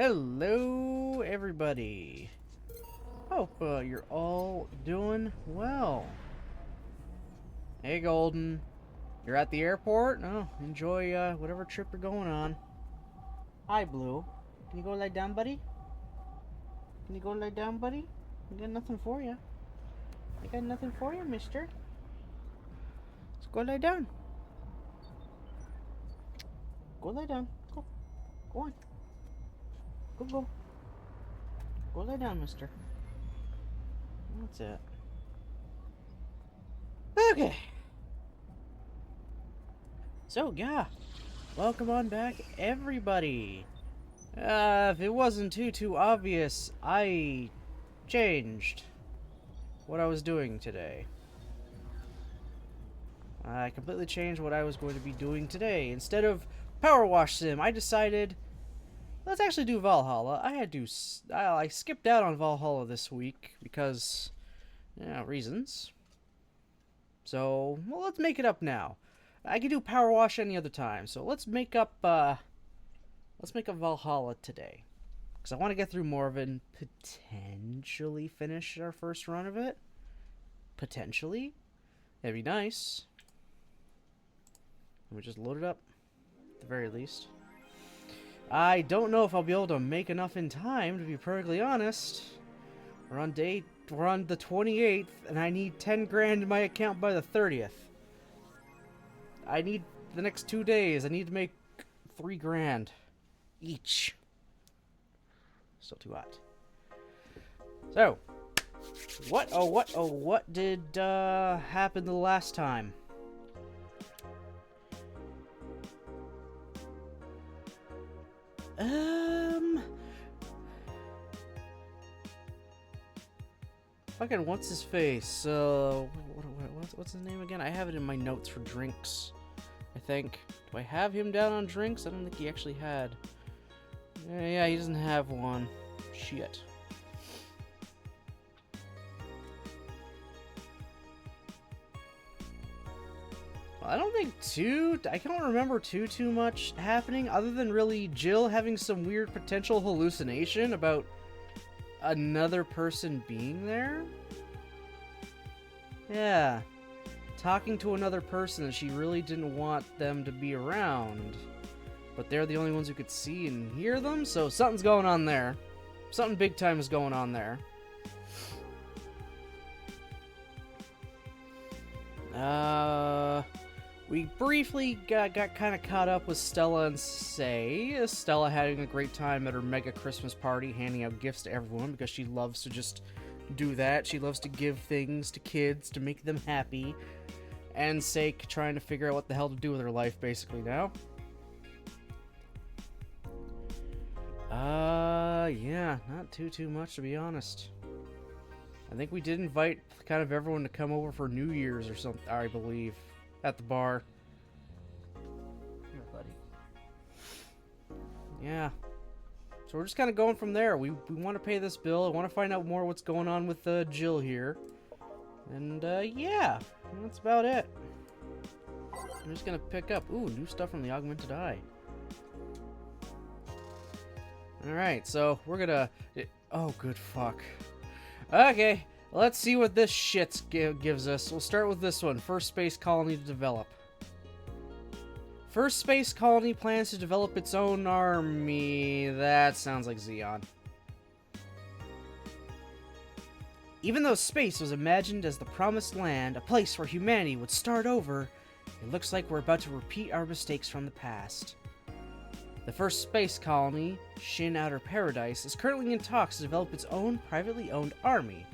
Hello, everybody. Hope you're all doing well. Hey, Golden. You're at the airport? Oh, enjoy whatever trip you're going on. Hi, Blue. Can you go lie down, buddy? Can you go lie down, buddy? I got nothing for you. I got nothing for you, mister. Let's go lie down. Go lie down. Go. Go on. Go. Go lie down, mister. That's it. Okay. So, yeah. Welcome on back, everybody. If it wasn't too obvious, I changed what I was doing today. I completely changed what I was going to be doing today. Instead of Power Wash Sim, I decided, let's actually do Valhalla. I skipped out on Valhalla this week because, reasons. So, well, let's make it up now. I can do Power Wash any other time, so let's make up Valhalla today. Because I want to get through more of it and potentially finish our first run of it. Potentially. That'd be nice. Let me just load it up, at the very least. I don't know if I'll be able to make enough in time, to be perfectly honest. We're on the 28th, and I need 10 grand in my account by the 30th. I need the next 2 days. I need to make 3 grand each. Still too hot. So, what did happen the last time? Fucking what's his face? What's his name again? I have it in my notes for drinks, I think. Do I have him down on drinks? I don't think he actually had. Yeah, he doesn't have one. Shit. I don't think I can't remember too much happening other than really Jill having some weird potential hallucination about another person being there. Yeah. Talking to another person that she really didn't want them to be around. But they're the only ones who could see and hear them, so something's going on there. Something big time is going on there. We briefly got kind of caught up with Stella and Say. Stella having a great time at her mega Christmas party, handing out gifts to everyone because she loves to just do that. She loves to give things to kids to make them happy. And Say trying to figure out what the hell to do with her life basically now. Yeah, not too much to be honest. I think we did invite kind of everyone to come over for New Year's or something, I believe, at the bar. Here, buddy. Yeah. So we're just kind of going from there. We want to pay this bill. I want to find out more what's going on with Jill here. And, yeah. That's about it. I'm just going to pick up... Ooh, new stuff from the Augmented Eye. Alright, so we're gonna... Oh, good fuck. Okay, let's see what this shit gives us. We'll start with this one. First space colony to develop. First space colony plans to develop its own army. That sounds like Xeon. Even though space was imagined as the promised land, a place where humanity would start over, it looks like we're about to repeat our mistakes from the past. The first space colony, Shin Outer Paradise, is currently in talks to develop its own privately owned army,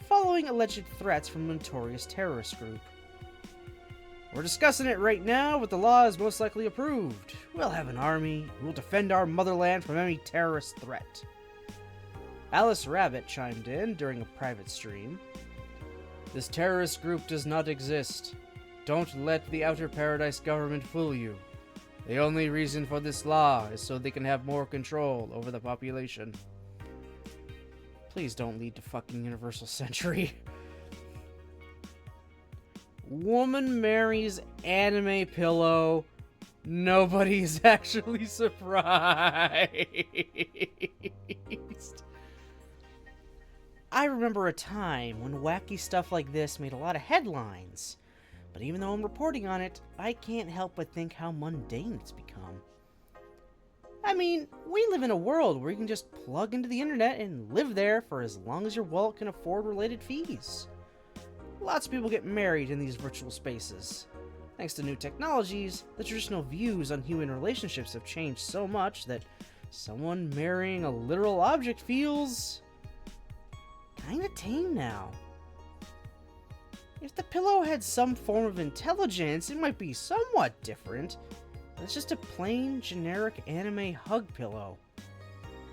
following alleged threats from a notorious terrorist group. We're discussing it right now, but the law is most likely approved. We'll have an army, and we'll defend our motherland from any terrorist threat. Alice Rabbit chimed in during a private stream. This terrorist group does not exist. Don't let the Outer Paradise government fool you. The only reason for this law is so they can have more control over the population. Please don't lead to fucking Universal Century. Woman marries anime pillow. Nobody's actually surprised. I remember a time when wacky stuff like this made a lot of headlines, but even though I'm reporting on it, I can't help but think how mundane it's become. I mean, we live in a world where you can just plug into the internet and live there for as long as your wallet can afford related fees. Lots of people get married in these virtual spaces. Thanks to new technologies, the traditional views on human relationships have changed so much that someone marrying a literal object feels kinda tame now. If the pillow had some form of intelligence, it might be somewhat different. It's just a plain, generic anime hug pillow.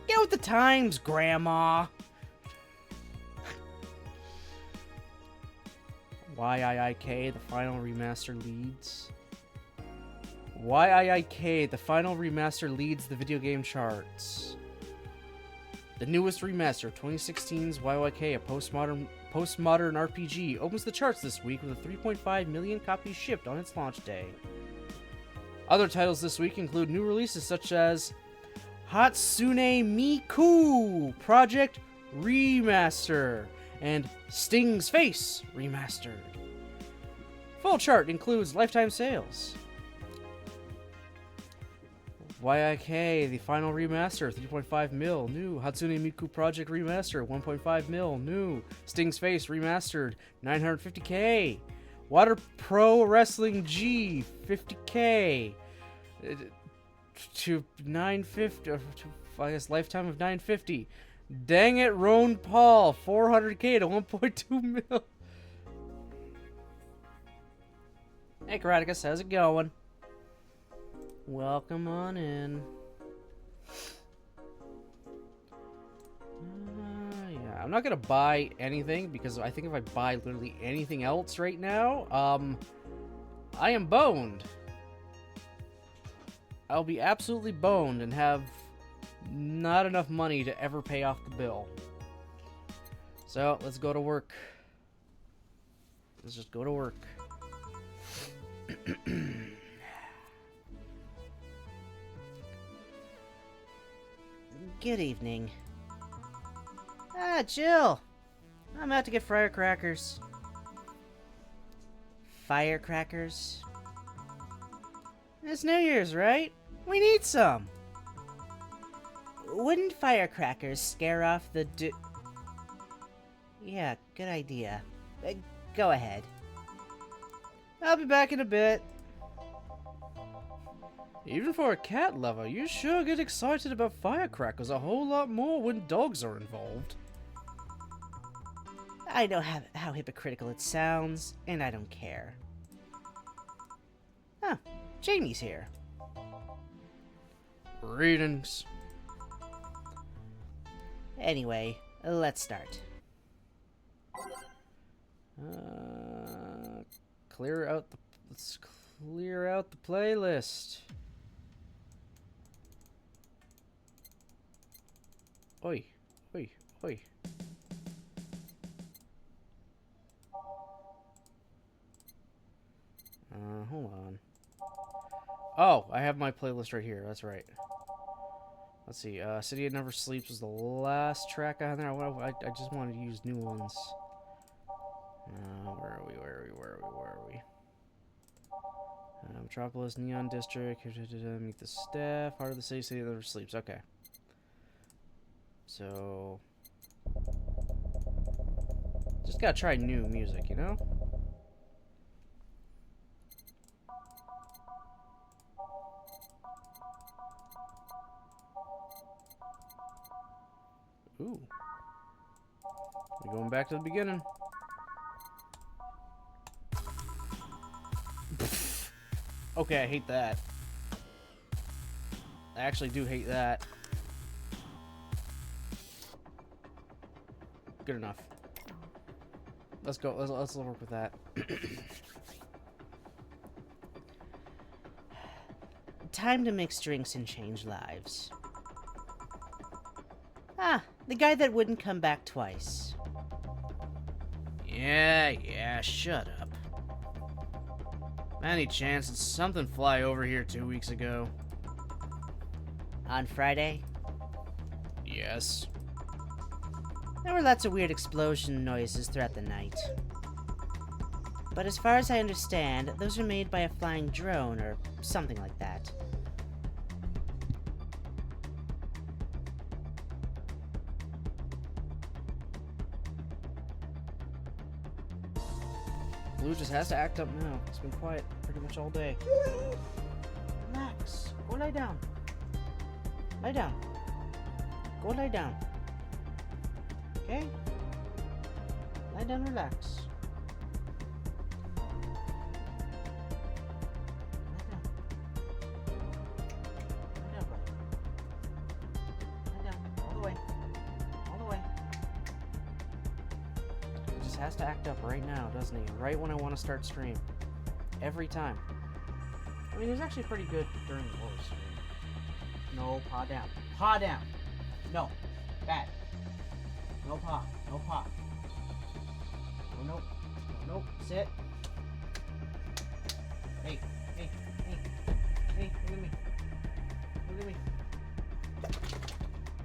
Get with the times, Grandma! YIIK, the final remaster leads. YIIK, the final remaster leads the video game charts. The newest remaster, 2016's YYK, a postmodern RPG, opens the charts this week with a 3.5 million copies shipped on its launch day. Other titles this week include new releases such as Hatsune Miku Project Remaster and Sting's Face Remastered. Full chart includes lifetime sales. YIK, the final remaster, 3.5 mil, new. Hatsune Miku Project Remaster, 1.5 mil, new. Sting's Face Remastered, 950k. Water Pro Wrestling G, 50k. To 950, I guess lifetime of 950. Dang it, Ron Paul, 400k to 1.2 mil. Hey, Karaticus, how's it going? Welcome on in. Yeah, I'm not gonna buy anything because I think if I buy literally anything else right now, I am boned. I'll be absolutely boned and have not enough money to ever pay off the bill. So, let's go to work. Let's just go to work. Good evening. Ah, Jill. I'm out to get firecrackers. Firecrackers? It's New Year's, right? We need some. Wouldn't firecrackers scare off the Yeah, good idea. Go ahead. I'll be back in a bit. Even for a cat lover, you sure get excited about firecrackers a whole lot more when dogs are involved. I know how hypocritical it sounds, and I don't care. Oh, Jamie's here. Greetings. Anyway, let's clear out the playlist. Oi, oi, oi. Hold on. Oh, I have my playlist right here. That's right. Let's see. City of Never Sleeps was the last track on there. I just wanted to use new ones. Where are we? Metropolis, Neon District, Meet the Staff, Heart of the City, City of Never Sleeps. Okay. So, just gotta try new music, you know? Ooh. We're going back to the beginning. Okay, I hate that. I actually do hate that. Good enough. Let's go. Let's work with that. Time to mix drinks and change lives. Ah, the guy that wouldn't come back twice. Yeah, shut up. Any chance did something fly over here 2 weeks ago? On Friday, Yes. there were lots of weird explosion noises throughout the night. But as far as I understand, those are made by a flying drone or something like that. Blue just has to act up now. It's been quiet pretty much all day. Relax. Go lie down. Lie down. Go lie down. Okay? Lie down, relax. Lie down. Lie down, bro. Lie down. All the way. All the way. He just has to act up right now, doesn't he? Right when I want to start stream. Every time. I mean, he was actually pretty good during the horror stream. No, paw down. Paw down. No. Bad. No paw. No paw. No, nope. No, nope. Sit. Hey. Hey. Hey. Hey, look at me. Look at me.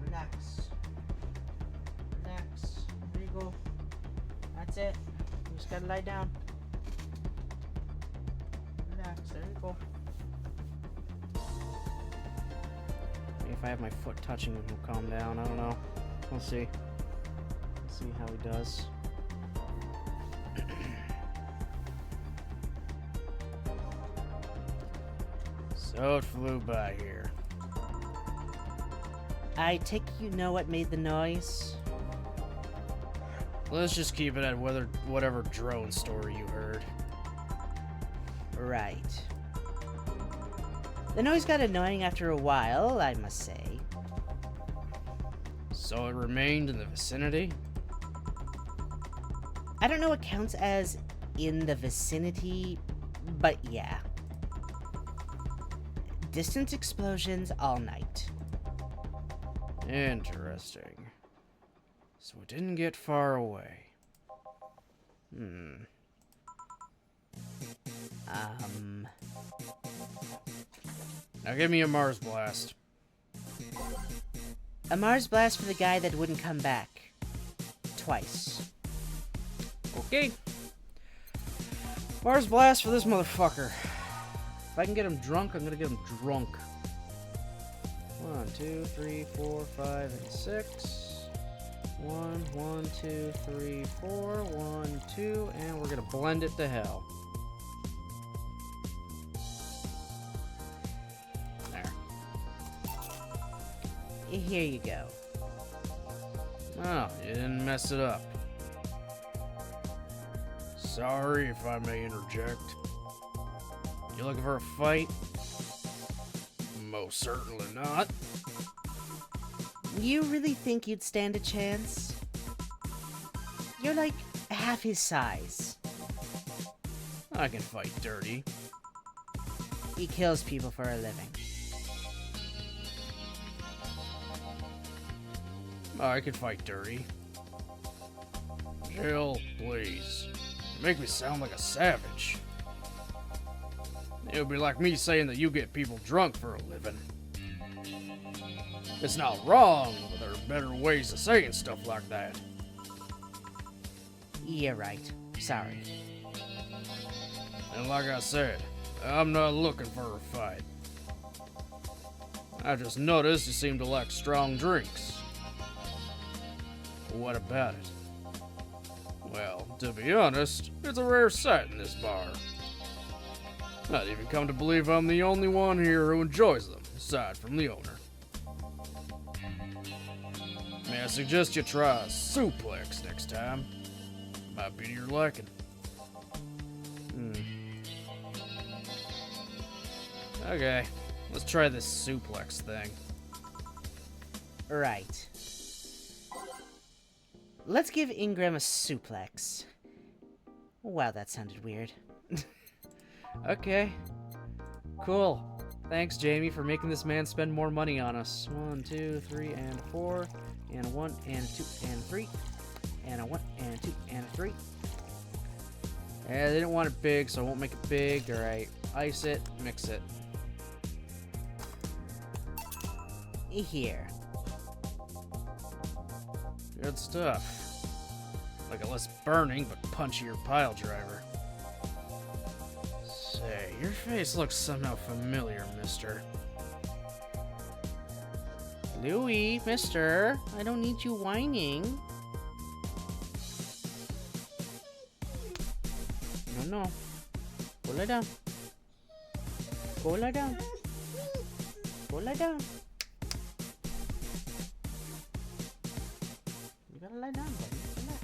Relax. Relax. There you go. That's it. You just gotta lie down. Relax. There you go. Maybe if I have my foot touching him, he'll calm down. I don't know. We'll see. Let's see how he does. So it flew by here. I take you know what made the noise? Let's just keep it at whatever drone story you heard. Right. The noise got annoying after a while, I must say. So it remained in the vicinity? I don't know what counts as in the vicinity, but yeah. Distant explosions all night. Interesting. So it didn't get far away. Now give me a Mars blast. A Mars blast for the guy that wouldn't come back. Twice. Okay. Mars blast for this motherfucker. If I can get him drunk, I'm gonna get him drunk. 1, 2, 3, 4, 5, and 6. 1, 2, 3, 4. 1, 2, and we're gonna blend it to hell. There. Here you go. Oh, you didn't mess it up. Sorry if I may interject. You looking for a fight? Most certainly not. You really think you'd stand a chance? You're like half his size. I can fight dirty. He kills people for a living. I can fight dirty. Jill, please. You make me sound like a savage. It would be like me saying that you get people drunk for a living. It's not wrong, but there are better ways of saying stuff like that. You're right. Sorry. And like I said, I'm not looking for a fight. I just noticed you seem to like strong drinks. What about it? Well, to be honest, it's a rare sight in this bar. I'd even come to believe I'm the only one here who enjoys them, aside from the owner. May I suggest you try a suplex next time? Might be to your liking. Okay, let's try this suplex thing. Right. Let's give Ingram a suplex. Wow, that sounded weird. Okay. Cool. Thanks, Jamie, for making this man spend more money on us. 1, 2, 3, and 4. And 1, and 2, and 3. And a 1, and 2, and 3. Yeah, they didn't want it big, so I won't make it big. Alright, ice it, mix it. Here. Good stuff. Like a less burning but punchier pile driver. Say, your face looks somehow familiar, mister. Louis, mister, I don't need you whining. No. Go lie down. Go lie down. Go lie down. You gotta lie down, buddy. Relax.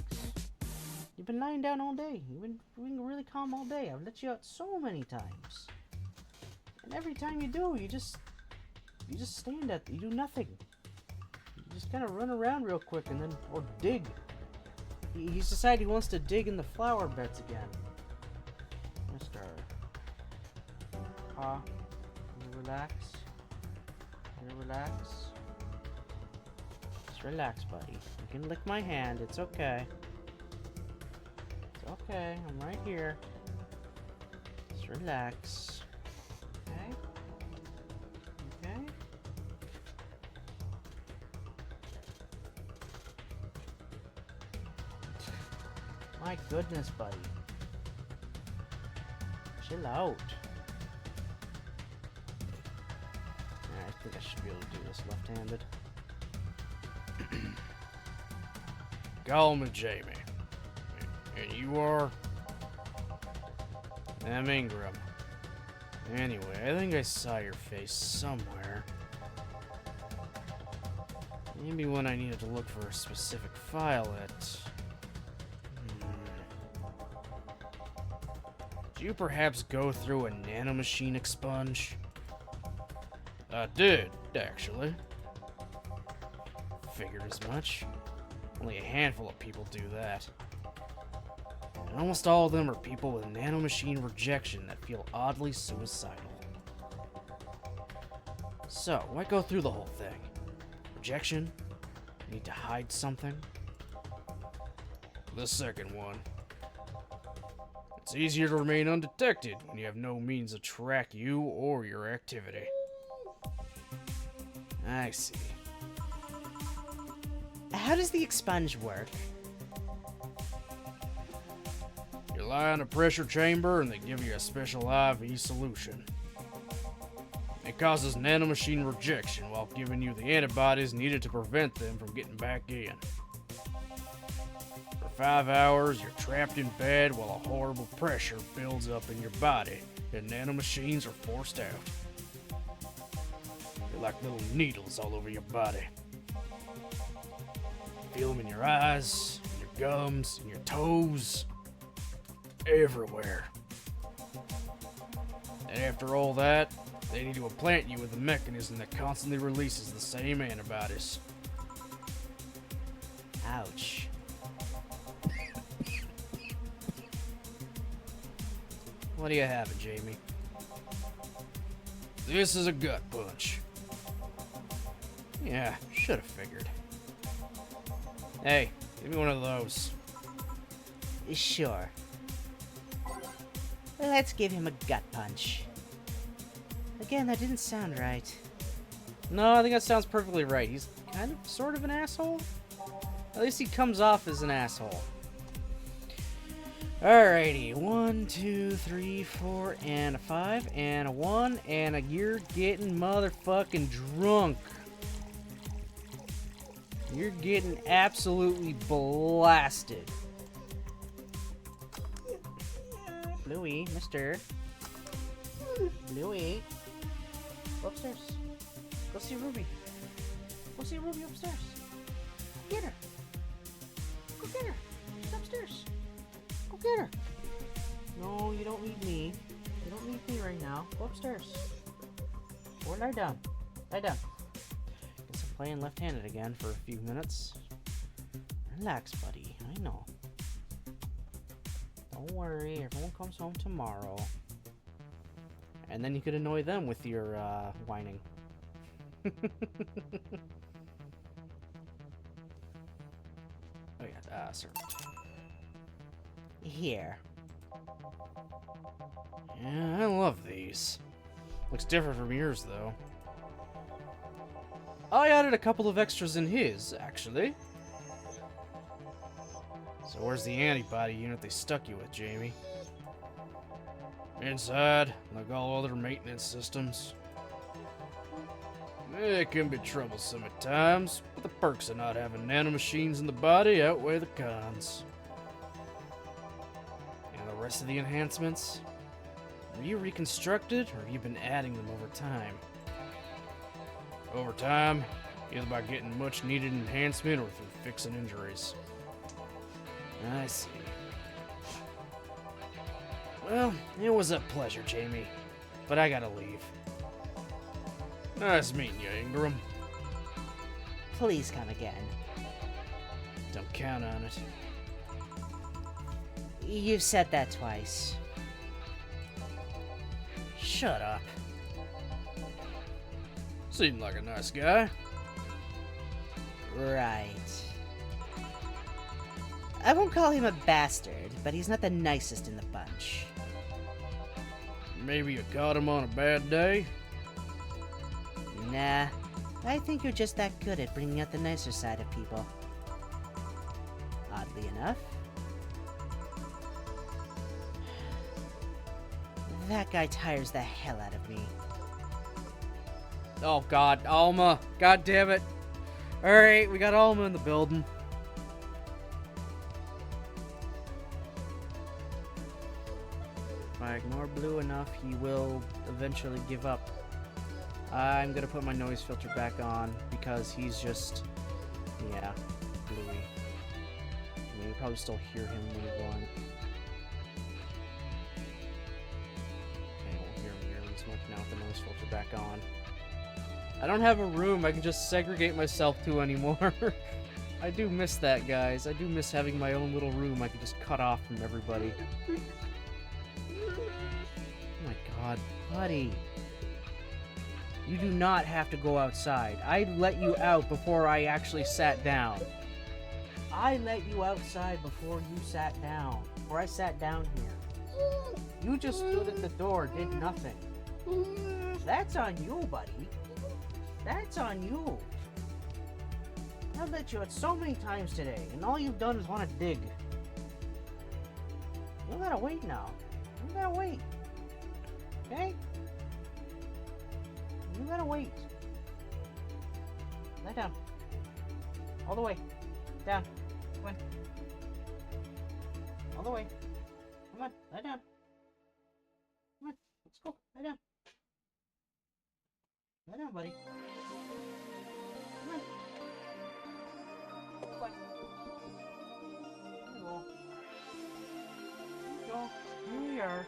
You've been lying down all day. You've been being really calm all day. I've let you out so many times. And every time you do, you just stand at, you do nothing. You just kind of run around real quick and then, or dig. He's decided he wants to dig in the flower beds again. Mr. Can you relax? Can you relax? Just relax, buddy. You can lick my hand. It's okay. It's okay. I'm right here. Just relax. Okay? Okay? My goodness, buddy. Chill out. I think I should be able to do this left-handed. Call me Jamie. And you are? I'm Ingram. Anyway, I think I saw your face somewhere. Maybe when I needed to look for a specific file at... Did you perhaps go through a nanomachine expunge? I did, actually. Figured as much. Only a handful of people do that. And almost all of them are people with nanomachine rejection that feel oddly suicidal. So, why go through the whole thing? Rejection? Need to hide something? The second one. It's easier to remain undetected when you have no means to track you or your activity. I see. How does the expunge work? You lie in a pressure chamber and they give you a special IV solution. It causes nanomachine rejection while giving you the antibodies needed to prevent them from getting back in. For 5 hours, you're trapped in bed while a horrible pressure builds up in your body and nanomachines are forced out. They're like little needles all over your body. Feel them in your eyes, in your gums, in your toes, everywhere. And after all that, they need to implant you with a mechanism that constantly releases the same antibodies. Ouch. What do you have, Jamie? This is a gut punch. Yeah, should have figured. Hey, give me one of those. Sure. Let's give him a gut punch. Again, that didn't sound right. No, I think that sounds perfectly right. He's kind of, sort of an asshole. At least he comes off as an asshole. Alrighty, 1, 2, 3, 4, and a 5, and a 1, and a you're getting motherfucking drunk. You're getting absolutely blasted. Bluey, mister. Bluey. Go upstairs. Go see Ruby. Go see Ruby upstairs. Get her. Go get her. She's upstairs. Go get her. No, you don't need me. You don't need me right now. Go upstairs. Or lie down. Lie down. Guess I'm playing left-handed again for a few minutes. Relax, buddy. I know. Don't worry. Everyone comes home tomorrow. And then you could annoy them with your, whining. Oh yeah, servant. Here. Yeah, I love these. Looks different from yours, though. I added a couple of extras in his, actually. So where's the antibody unit they stuck you with, Jamie? Inside, like all other maintenance systems. It can be troublesome at times, but the perks of not having nanomachines in the body outweigh the cons. And the rest of the enhancements? Are you reconstructed, or have you been adding them over time? Over time, either by getting much needed enhancement or through fixing injuries. I see. Well, it was a pleasure, Jamie, but I gotta leave. Nice meeting you, Ingram. Please come again. Don't count on it. You've said that twice. Shut up. Seemed like a nice guy. Right. I won't call him a bastard, but he's not the nicest in the bunch. Maybe you caught him on a bad day? Nah, I think you're just that good at bringing out the nicer side of people. Oddly enough. That guy tires the hell out of me. Oh god, Alma. God damn it. Alright, we got Alma in the building. If I ignore Blue enough, he will eventually give up. I'm gonna put my noise filter back on because he's just, yeah, Bluey. I mean, you probably still hear him move on. Okay, won't hear me nearly as much now with the noise filter back on. I don't have a room I can just segregate myself to anymore. I do miss that, guys. I do miss having my own little room I can just cut off from everybody. Oh my god, buddy. You do not have to go outside. I let you out before I actually sat down. I let you outside before you sat down. Before I sat down here. You just stood at the door, did nothing. That's on you, buddy. That's on you. I've let you out so many times today, and all you've done is want to dig. You gotta wait now. You gotta wait. Okay? You gotta wait. Lie down. All the way. Down. Come on. All the way. Come on. Lie down. Come on. Let's go. Lie down. Lie down, buddy. Come on. Come on. There you go. There you go. Here we are.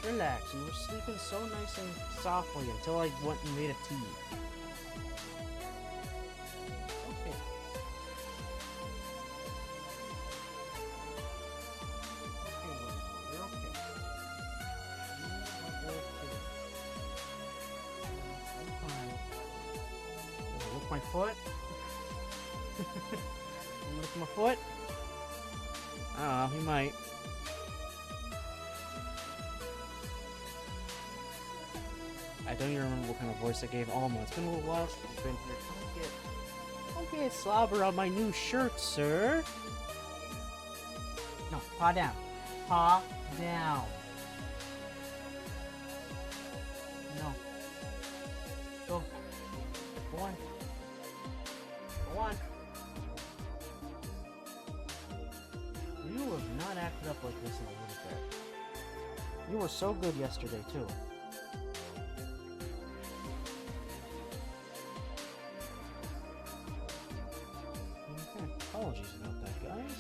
Relax, you were sleeping so nice and softly until I went and made a tea. Okay. Okay, you're okay. You're okay. I'm fine. Lick my foot? Lick my foot? Oh, he might. I don't even remember what kind of voice I gave Alma. It's been a little while since I've been here. Don't get slobber on my new shirt, sir. No, paw down. Paw down. No. Go. Go on. Go on. You have not acted up like this in a little bit. You were so good yesterday, too. Apologies about that, guys.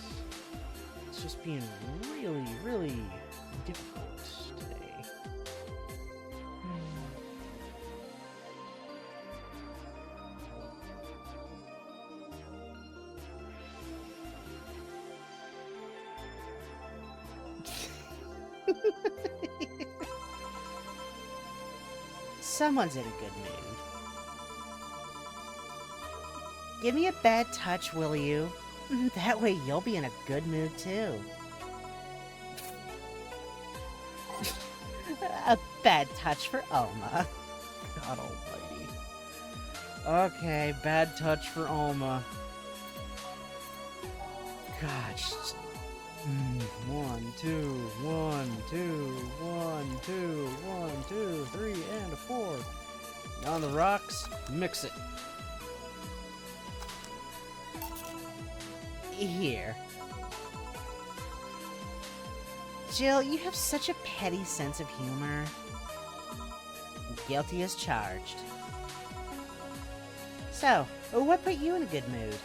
It's just being really, really difficult today. Someone's in a good mood. Give me a bad touch, will you? That way you'll be in a good mood, too. A bad touch for Oma. God almighty. Okay, bad touch for Alma. Gosh. 1, 2, 1, 2, 1, 2, 1, 2, 3, and a 4. On the rocks, mix it. Here. Jill, you have such a petty sense of humor. Guilty as charged. So, what put you in a good mood?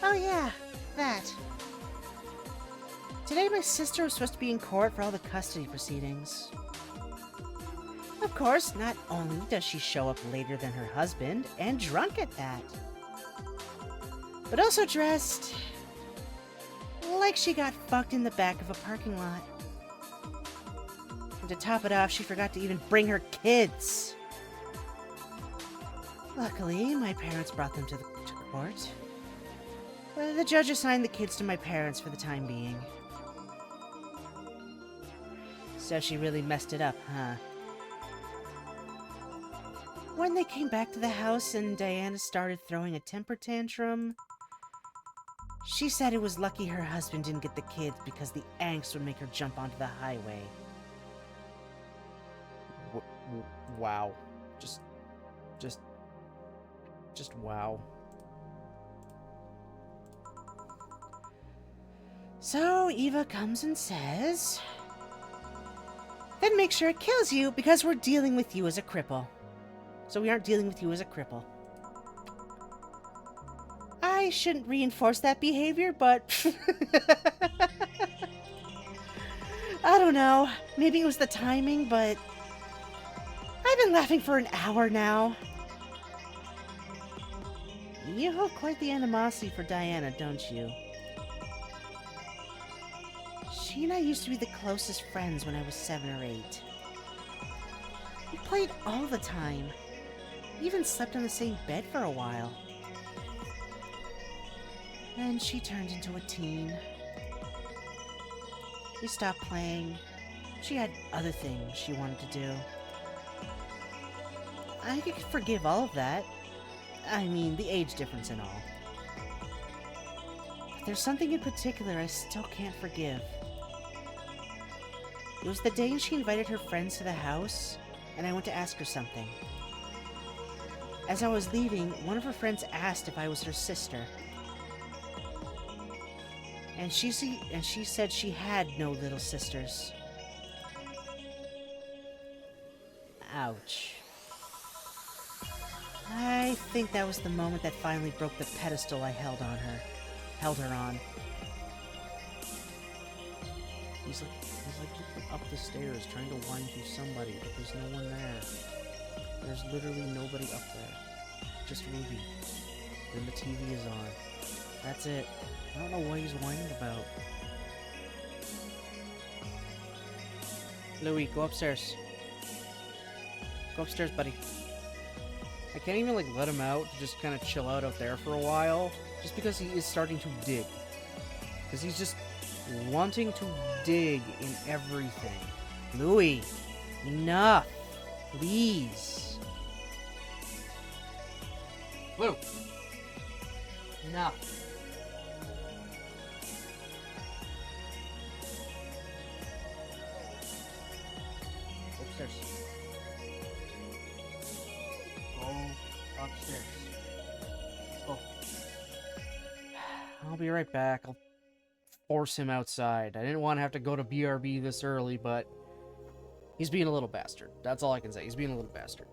Oh yeah, that. Today my sister was supposed to be in court for all the custody proceedings. Of course, not only does she show up later than her husband, and drunk at that, but also dressed like she got fucked in the back of a parking lot. And to top it off, she forgot to even bring her kids. Luckily, my parents brought them to court. The judge assigned the kids to my parents for the time being. So she really messed it up, huh? When they came back to the house and Diana started throwing a temper tantrum, she said it was lucky her husband didn't get the kids because the angst would make her jump onto the highway. Wow. Just wow. So Eva comes and says, then make sure it kills you because we're dealing with you as a cripple. So we aren't dealing with you as a cripple. I shouldn't reinforce that behavior, but I don't know. Maybe it was the timing, but I've been laughing for an hour now. You hold quite the animosity for Diana, don't you? She and I used to be the closest friends when I was 7 or 8. We played all the time. We even slept on the same bed for a while. Then she turned into a teen. We stopped playing. She had other things she wanted to do. I could forgive all of that. I mean, the age difference and all. But there's something in particular I still can't forgive. It was the day she invited her friends to the house, and I went to ask her something. As I was leaving, one of her friends asked if I was her sister. And she said she had no little sisters. Ouch. I think that was the moment that finally broke the pedestal I held her on. He's like looking up the stairs trying to whine to somebody, but there's no one there. There's literally nobody up there. Just Ruby. Then the TV is on. That's it. I don't know what he's whining about. Louis, go upstairs. Go upstairs, buddy. I can't even, like, let him out to just kind of chill out there for a while. Just because he is starting to dig. Because he's just wanting to dig in everything. Louis, enough. Please. Lou. Enough. Upstairs. Go upstairs. Let's go. I'll be right back. I'll force him outside. I didn't want to have to go to BRB this early, but he's being a little bastard. That's all I can say. He's being a little bastard.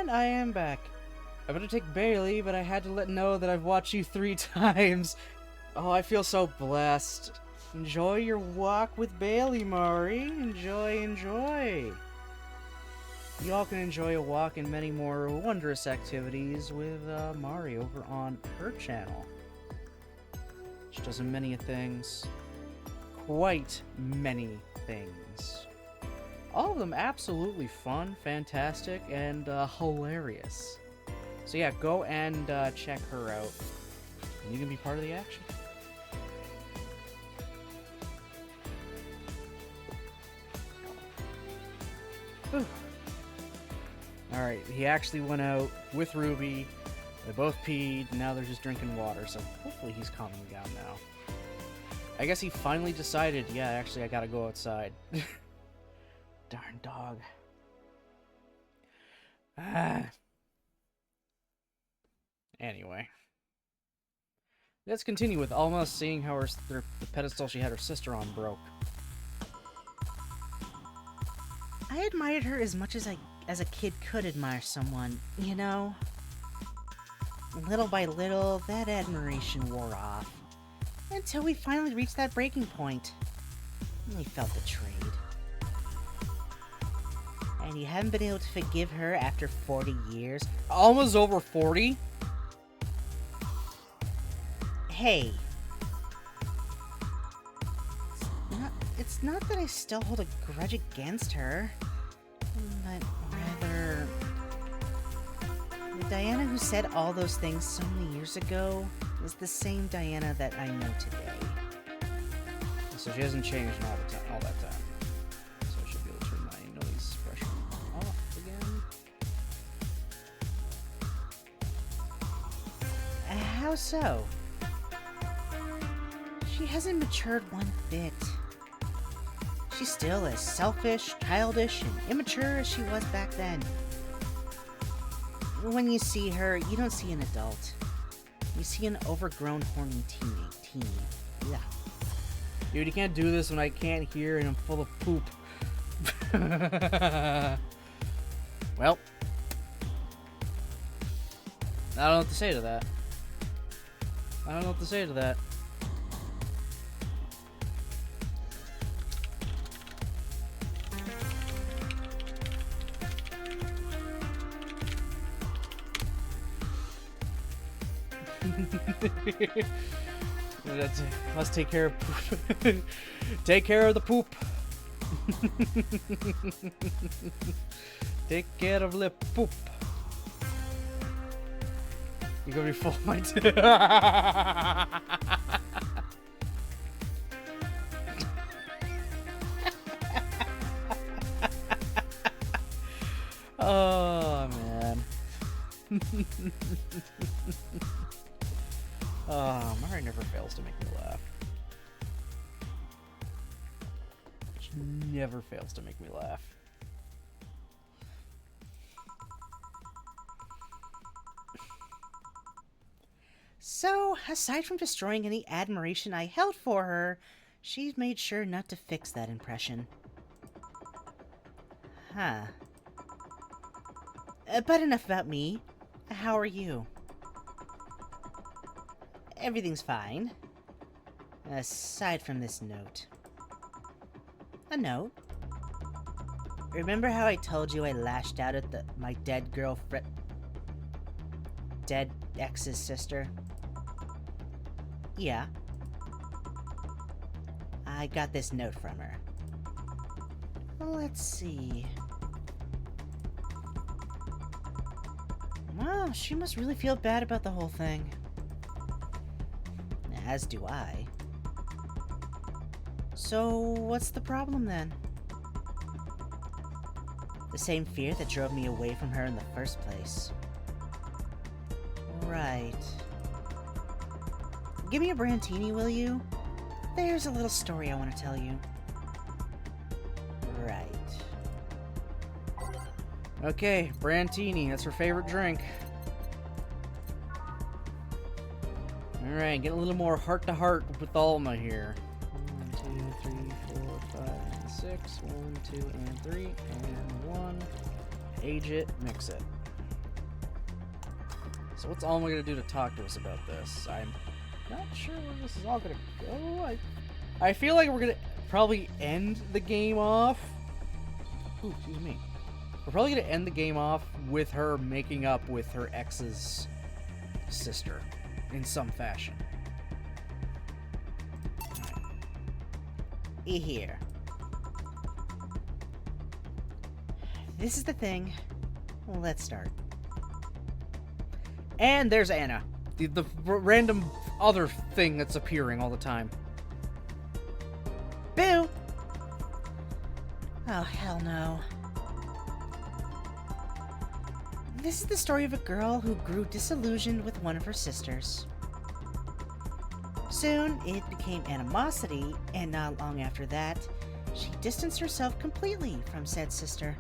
And I am back. I better take Bailey, but I had to let know that I've watched you 3 times. Oh, I feel so blessed. Enjoy your walk with Bailey, Mari. Enjoy, enjoy. You all can enjoy a walk and many more wondrous activities with Mari over on her channel. She does many things. Quite many things. All of them absolutely fun, fantastic, and hilarious. So yeah, go and check her out. And you can be part of the action. Alright, he actually went out with Ruby. They both peed, and now they're just drinking water, so hopefully he's calming down now. I guess he finally decided, yeah, actually I gotta go outside. Darn dog. Anyway. Let's continue with Alma seeing how the pedestal she had her sister on broke. I admired her as much as a kid could admire someone, you know? Little by little, that admiration wore off. Until we finally reached that breaking point. We felt betrayed. And you haven't been able to forgive her after 40 years? Alma's over 40? Hey. It's not that I still hold a grudge against her, but rather... The Diana who said all those things so many years ago is the same Diana that I know today. So she hasn't changed all that time. So I should be able to turn my noise suppression off again. How so? She hasn't matured one bit. She's still as selfish, childish, and immature as she was back then. When you see her, you don't see an adult. You see an overgrown, horny teen. Yeah. Dude, you can't do this when I can't hear and I'm full of poop. Well. I don't know what to say to that. Let's take care of poop. Take care of the poop. Take care of the poop. You're gonna be full of my Oh man. Oh, Mari never fails to make me laugh. She never fails to make me laugh. So, aside from destroying any admiration I held for her, she's made sure not to fix that impression. Huh. But enough about me. How are you? Everything's fine. Aside from this note. A note? Remember how I told you I lashed out at my dead girlfriend... Dead ex's sister? Yeah. I got this note from her. Let's see... Well, she must really feel bad about the whole thing. As do I. So, what's the problem then? The same fear that drove me away from her in the first place. Right. Give me a Brantini, will you? There's a little story I want to tell you. Right. Okay, Brantini, that's her favorite drink. Alright, get a little more heart-to-heart with Alma here. 1, 2, 3, 4, 5, and 6. 1, 2, and 3, and 1. Age it, mix it. So what's Alma gonna do to talk to us about this? I'm not sure where this is all gonna go. I feel like we're gonna probably end the game off. Ooh, excuse me. We're probably gonna end the game off with her making up with her ex's sister in some fashion. Here. This is the thing. Let's start. And there's Anna, the random other thing that's appearing all the time. Boo! Oh, hell no. This is the story of a girl who grew disillusioned with one of her sisters. Soon, it became animosity, and not long after that, she distanced herself completely from said sister.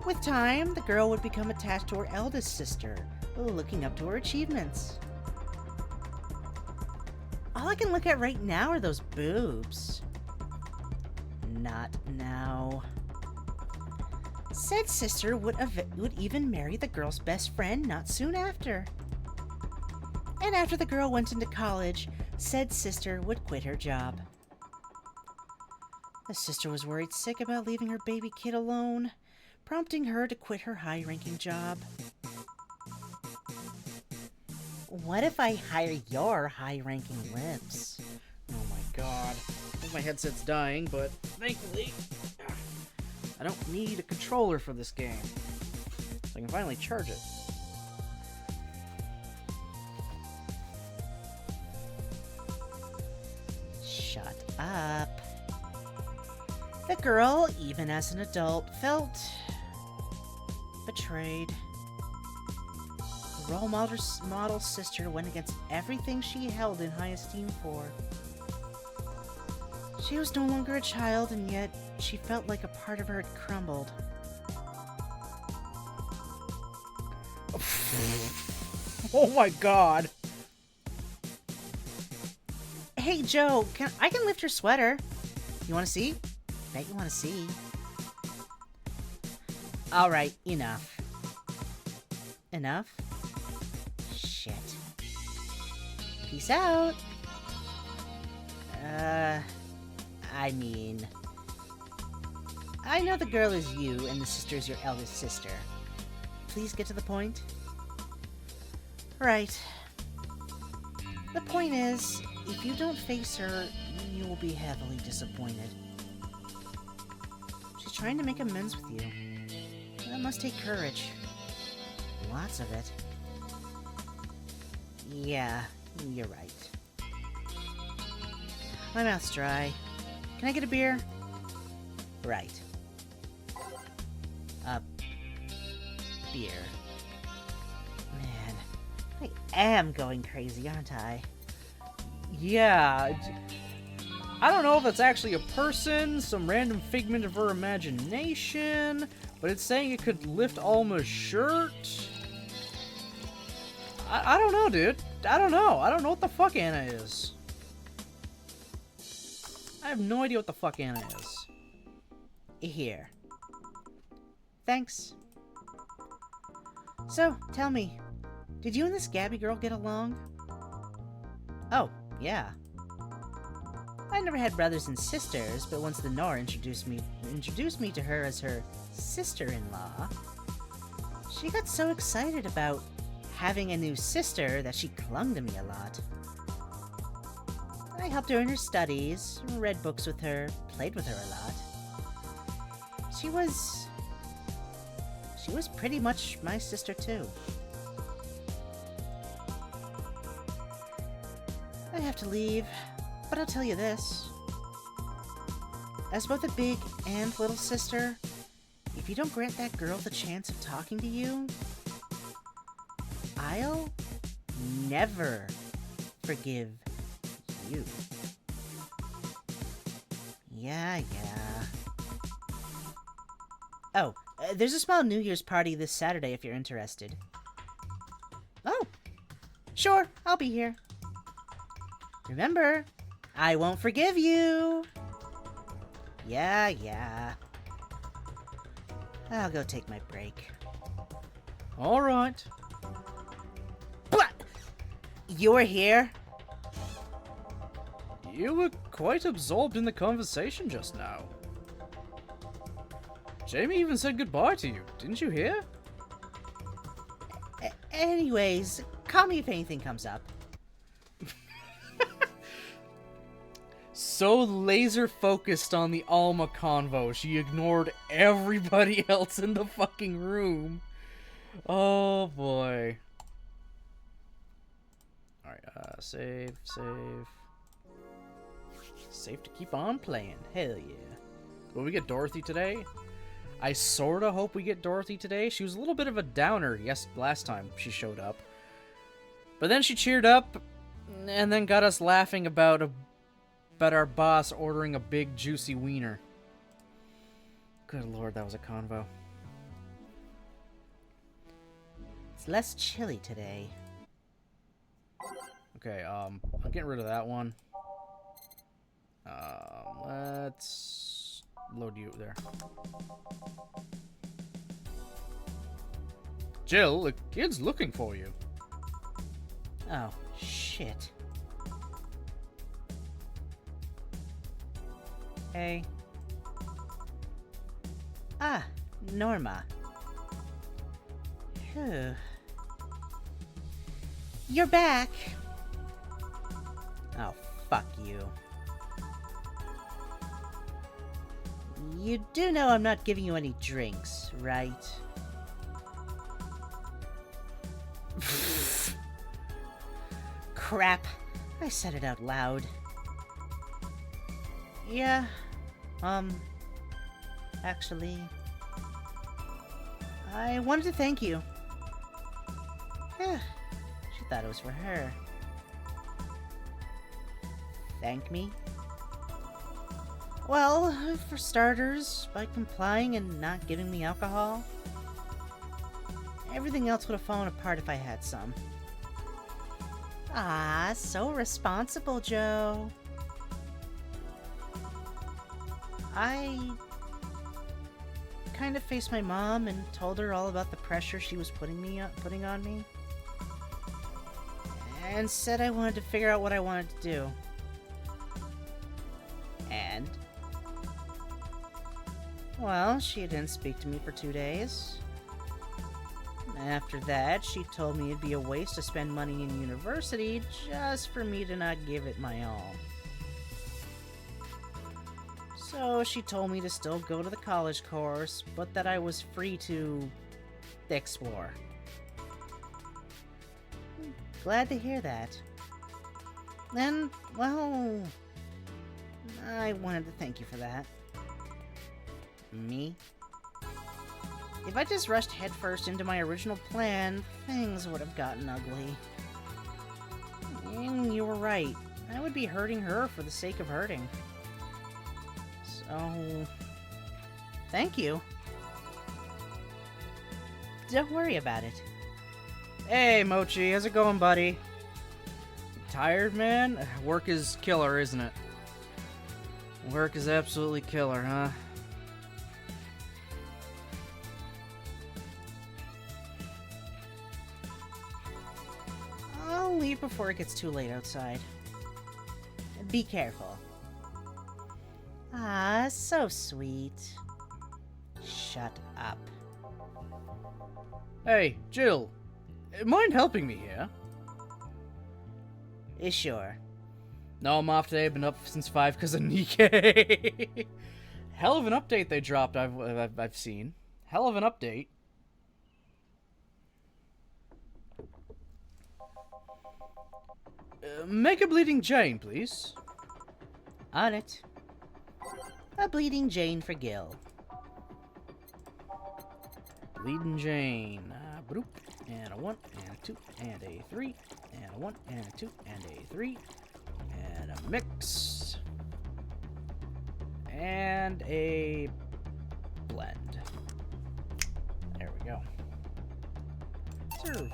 With time, the girl would become attached to her eldest sister, looking up to her achievements. All I can look at right now are those boobs. Not now. Said sister would even marry the girl's best friend not soon after. And after the girl went into college, said sister would quit her job. The sister was worried sick about leaving her baby kid alone, prompting her to quit her high-ranking job. What if I hire your high-ranking lips? Oh my god. I think my headset's dying, but thankfully, I don't need a controller for this game. So I can finally charge it. Shut up. The girl, even as an adult, felt betrayed. The role model sister went against everything she held in high esteem for. She was no longer a child, and yet she felt like a part of her had crumbled. Oh my god. Hey Joe, I can lift your sweater. You want to see? Bet you want to see. Alright, enough. Enough? Shit. Peace out. I mean... I know the girl is you and the sister is your eldest sister. Please get to the point. Right. The point is, if you don't face her, you will be heavily disappointed. She's trying to make amends with you. That must take courage. Lots of it. Yeah, you're right. My mouth's dry. Can I get a beer? Right. Beer. Man, I am going crazy, aren't I? Yeah. I don't know if it's actually a person, some random figment of her imagination, but it's saying it could lift Alma's shirt. I don't know, dude. I don't know. I don't know what the fuck Anna is. I have no idea what the fuck Anna is. Here. Thanks. So, tell me, did you and this Gabby girl get along? Oh, yeah. I never had brothers and sisters, but once Lenore introduced me to her as her sister-in-law, she got so excited about having a new sister that she clung to me a lot. I helped her in her studies, read books with her, played with her a lot. She was pretty much my sister too. I have to leave, but I'll tell you this. As both a big and little sister, if you don't grant that girl the chance of talking to you, I'll never forgive you. Yeah. Oh, there's a small New Year's party this Saturday if you're interested. Oh, sure, I'll be here. Remember, I won't forgive you. Yeah. I'll go take my break. Alright. You were here? You were quite absorbed in the conversation just now. Jamie even said goodbye to you. Didn't you hear? Anyways, call me if anything comes up. So laser focused on the Alma convo, she ignored everybody else in the fucking room. Oh boy. Alright, save. Safe to keep on playing. Hell yeah. Will we get Dorothy today? I sorta hope we get Dorothy today. She was a little bit of a downer, last time she showed up. But then she cheered up, and then got us laughing about our boss ordering a big juicy wiener. Good lord, that was a convo. It's less chilly today. Okay, I'm getting rid of that one. Let's load you there. Jill, the kid's looking for you. Oh, shit. Hey. Ah, Norma. Phew. You're back. Oh, fuck you. You do know I'm not giving you any drinks, right? Crap. I said it out loud. Yeah. Actually, I wanted to thank you. She thought it was for her. Thank me? Well, for starters, by complying and not giving me alcohol. Everything else would have fallen apart if I had some. Ah, so responsible, Joe. I kind of faced my mom and told her all about the pressure she was putting on me. And said I wanted to figure out what I wanted to do. And? Well, she didn't speak to me for 2 days. After that, she told me it'd be a waste to spend money in university just for me to not give it my all. So she told me to still go to the college course, but that I was free to explore. Glad to hear that. And, well, I wanted to thank you for that. Me? If I just rushed headfirst into my original plan, things would have gotten ugly. And you were right. I would be hurting her for the sake of hurting. So, thank you. Don't worry about it. Hey, Mochi, how's it going, buddy? Tired, man? Work is killer, isn't it? Work is absolutely killer, huh? I'll leave before it gets too late outside. Be careful. Ah, so sweet. Shut up. Hey, Jill. Mind helping me here? Sure. No, I'm off today. I've been up since 5 because of Nikkei. Hell of an update they dropped, I've seen. Hell of an update. Make a Bleeding Jane, please. On it. A Bleeding Jane for Gil. Bleeding Jane. Bloop. And a 1, and a 2, and a 3. And a 1, and a 2, and a 3. And a mix. And a blend. There we go. Serve.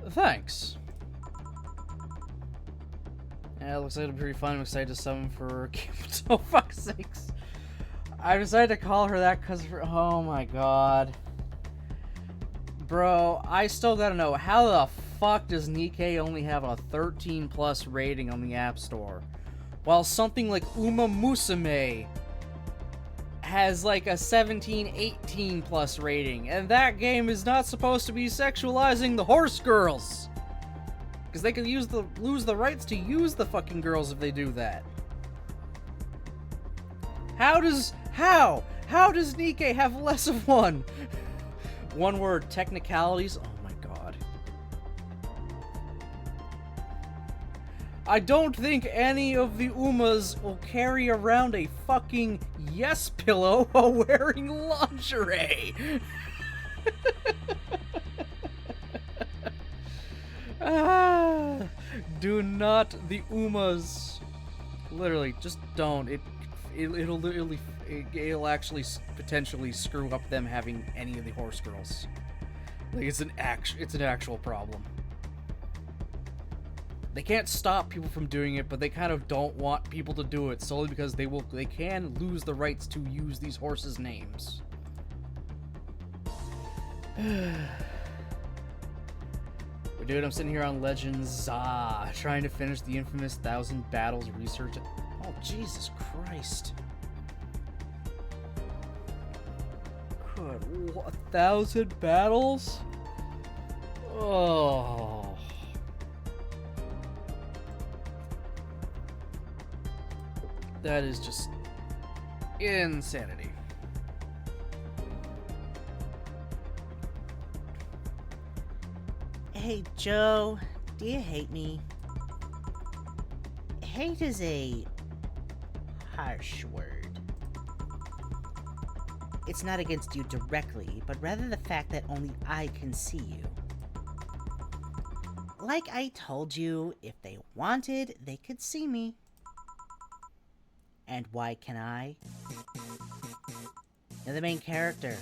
Thanks. Yeah, it looks like it'll be pretty fun. I'm excited to summon for... Oh, fuck's sakes. I decided to call her that because... Oh, my God. Bro, I still gotta know, how the fuck does Nikkei only have a 13 plus rating on the App Store, while something like Uma Musume has like a 17, 18 plus rating, and that game is not supposed to be sexualizing the horse girls, because they could lose the rights to use the fucking girls if they do that. How does Nikkei have less of one? One word, technicalities. Oh my god. I don't think any of the Umas will carry around a fucking yes pillow while wearing lingerie. Do not, the Umas. Literally, just don't. It'll actually potentially screw up them having any of the horse girls. Like, it's an actual problem. They can't stop people from doing it, but they kind of don't want people to do it solely because they can lose the rights to use these horses' names. But dude, I'm sitting here on Legends, trying to finish the infamous 1,000 Battles research. Oh, Jesus Christ. Good, 1,000 battles? Oh. That is just insanity. Hey, Joe, do you hate me? Hate is a harsh word. It's not against you directly, but rather the fact that only I can see you. Like I told you, if they wanted, they could see me. And why can I? You're the main character.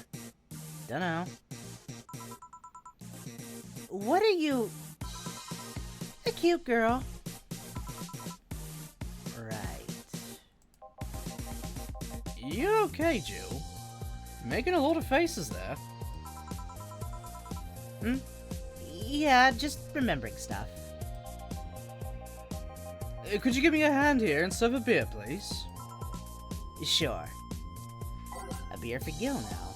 Dunno. What are you? A cute girl. Right. You okay, Jill? Making a lot of faces there. Yeah, just remembering stuff. Could you give me a hand here and serve a beer, please? Sure. A beer for Gil now.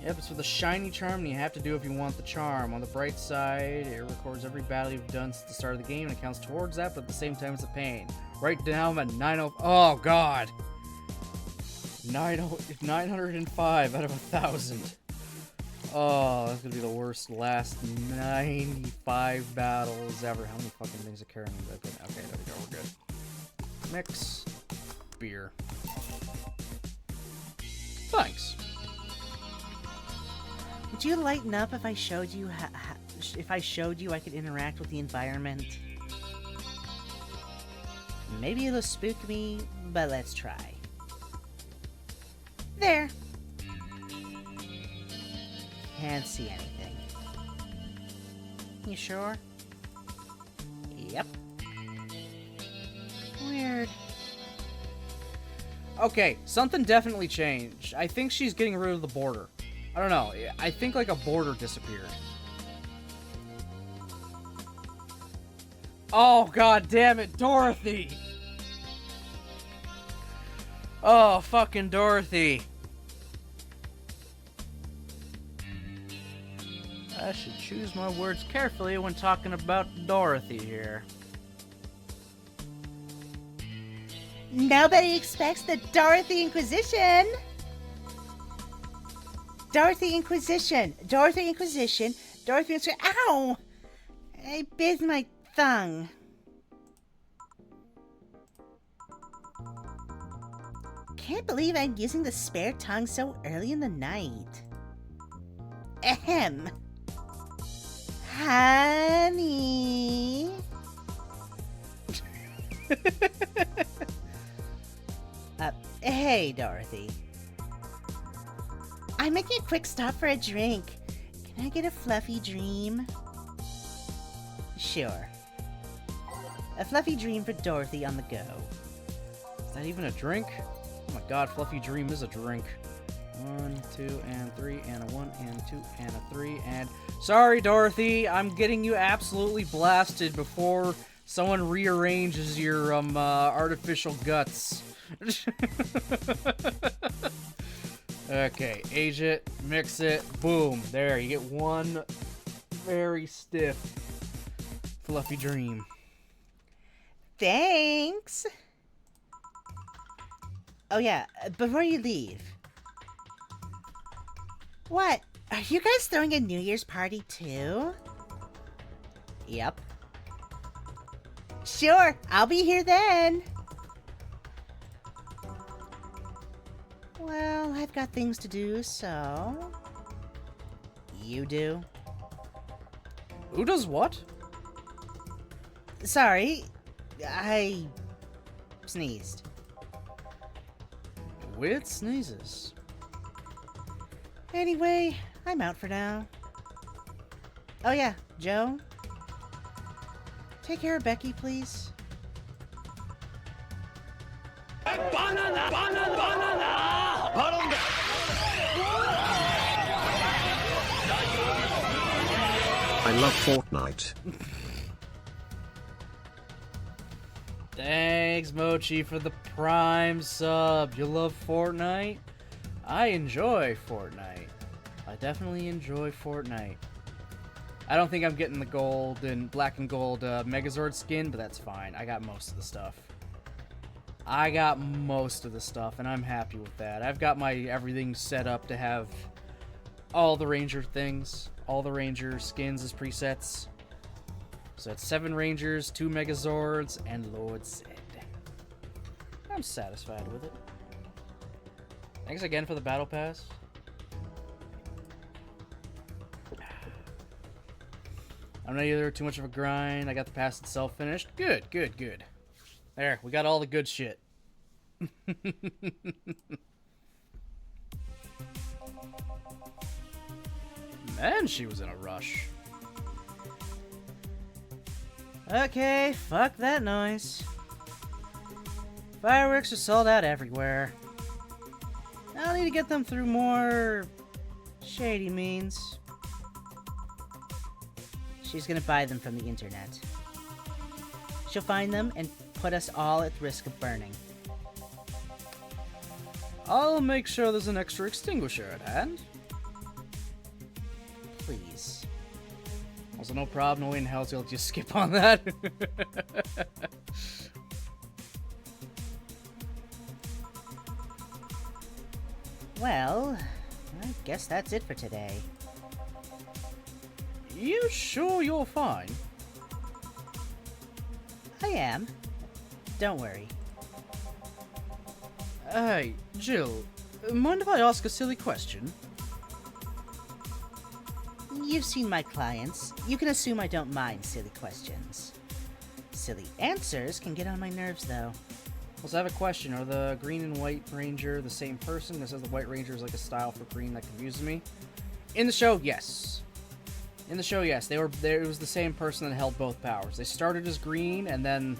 Yep, it's for the shiny charm, and you have to do if you want the charm. On the bright side, it records every battle you've done since the start of the game and it counts towards that, but at the same time it's a pain. Right now I'm at 90. Oh god! 905 out of 1,000. Oh, that's gonna be the worst last 95 battles ever. How many fucking things are carrying that? Okay, there we go, we're good. Mix. Beer. Thanks. Would you lighten up if I showed you I could interact with the environment? Maybe it'll spook me, but let's try. There. Can't see anything. You sure? Yep. Weird. Okay, something definitely changed. I think she's getting rid of the border. I don't know. I think like a border disappeared. Oh, god damn it, Dorothy! Oh, fucking Dorothy. I should choose my words carefully when talking about Dorothy here. Nobody expects the Dorothy Inquisition! Dorothy Inquisition! Dorothy Inquisition! Dorothy Inquisition! Ow! I bit my tongue. Can't believe I'm using the spare tongue so early in the night. Ahem. Honey. Hey, Dorothy. I'm making a quick stop for a drink. Can I get a fluffy dream? Sure. A fluffy dream for Dorothy on the go. Is that even a drink? Oh my god, Fluffy Dream is a drink. 1, 2, and 3, and a 1, and a 2, and a 3, and... Sorry, Dorothy, I'm getting you absolutely blasted before someone rearranges your, artificial guts. Okay, age it, mix it, boom. There, you get one very stiff, fluffy dream. Thanks! Oh yeah, before you leave. What? Are you guys throwing a New Year's party too? Yep. Sure, I'll be here then. Well, I've got things to do, so... You do? Who does what? Sorry, I... sneezed. Weird sneezes. Anyway, I'm out for now. Oh yeah, Joe? Take care of Becky, please. Banana! Banana! Banana! Banana! I love Fortnite. Thanks, Mochi, for the Prime sub. You love Fortnite? I enjoy Fortnite. I definitely enjoy Fortnite. I don't think I'm getting the gold and black and gold Megazord skin, but that's fine. I got most of the stuff. And I'm happy with that. I've got my everything set up to have all the Ranger things, all the Ranger skins as presets. So it's 7 Rangers, 2 Megazords, and Lord Zed. I'm satisfied with it. Thanks again for the Battle Pass. I'm not either too much of a grind. I got the pass itself finished. Good, good, good. There, we got all the good shit. Man, she was in a rush. Okay, fuck that noise. Fireworks are sold out everywhere. I'll need to get them through more... shady means. She's gonna buy them from the internet. She'll find them and put us all at risk of burning. I'll make sure there's an extra extinguisher at hand. Please. Also, no problem. No way in hell to just skip on that. Well, I guess that's it for today. You sure you're fine? I am. Don't worry. Hey, Jill, mind if I ask a silly question? You've seen my clients. You can assume I don't mind silly questions. Silly answers can get on my nerves, though. Also, I have a question. Are the green and white ranger the same person? This says the white ranger is like a style for green that confuses me. In the show, yes. In the show, yes. It was the same person that held both powers. They started as green, and then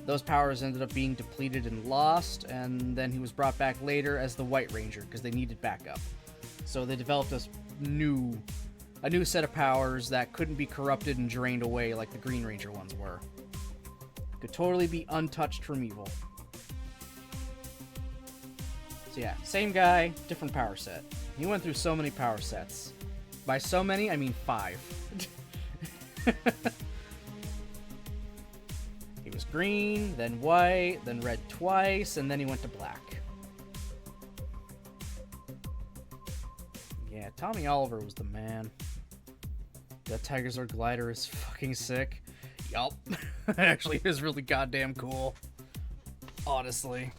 those powers ended up being depleted and lost, and then he was brought back later as the white ranger because they needed backup. So they developed a new set of powers that couldn't be corrupted and drained away like the green ranger ones were. Could totally be untouched from evil. So yeah, same guy, different power set. He went through so many power sets. By so many, I mean 5. He was green, then white, then red twice, and then he went to black. Yeah, Tommy Oliver was the man. That Tigerzord glider is fucking sick. Yup. It actually is really goddamn cool. Honestly.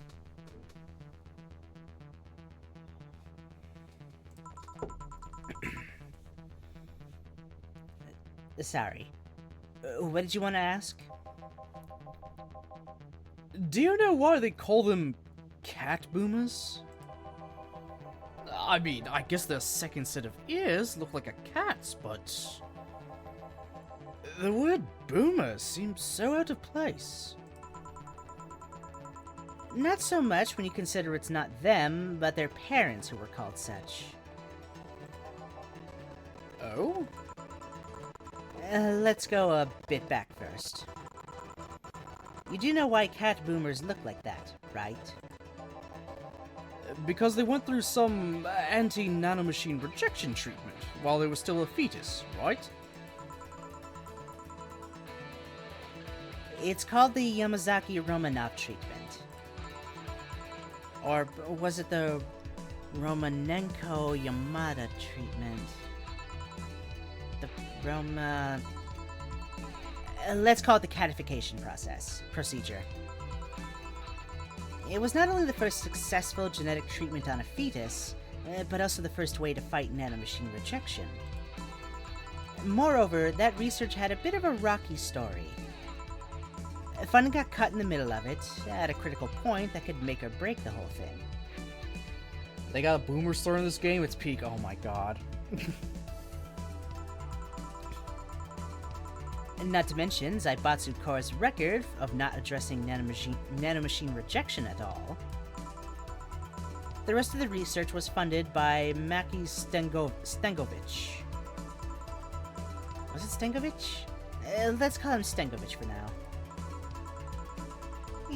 Sorry. What did you want to ask? Do you know why they call them cat boomers? I mean, I guess their second set of ears look like a cat's, but the word boomer seems so out of place. Not so much when you consider it's not them, but their parents who were called such. Oh? Let's go a bit back first. You do know why cat boomers look like that, right? Because they went through some anti-nanomachine rejection treatment while they were still a fetus, right? It's called the Yamazaki-Romanov treatment. Or was it the Romanenko-Yamada treatment? The let's call it the catification procedure. It was not only the first successful genetic treatment on a fetus, but also the first way to fight nanomachine rejection. Moreover, that research had a bit of a rocky story. Funding got cut in the middle of it, at a critical point that could make or break the whole thing. They got a boomer store in this game, it's peak, oh my god. Not to mention Zaibatsu Corps' record of not addressing nanomachine rejection at all. The rest of the research was funded by Maki Stengovich. Was it Stengovich? Let's call him Stengovich for now.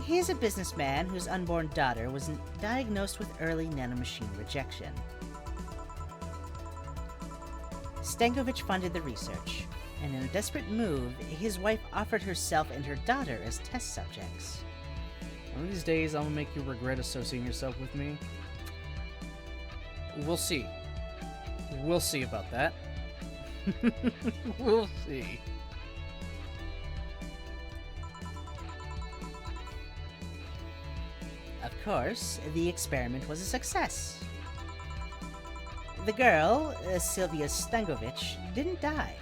He's a businessman whose unborn daughter was diagnosed with early nanomachine rejection. Stengovich funded the research, and in a desperate move, his wife offered herself and her daughter as test subjects. One of these days, I'm gonna make you regret associating yourself with me. We'll see. We'll see about that. We'll see. Of course, the experiment was a success. The girl, Sylvia Stengovich, didn't die.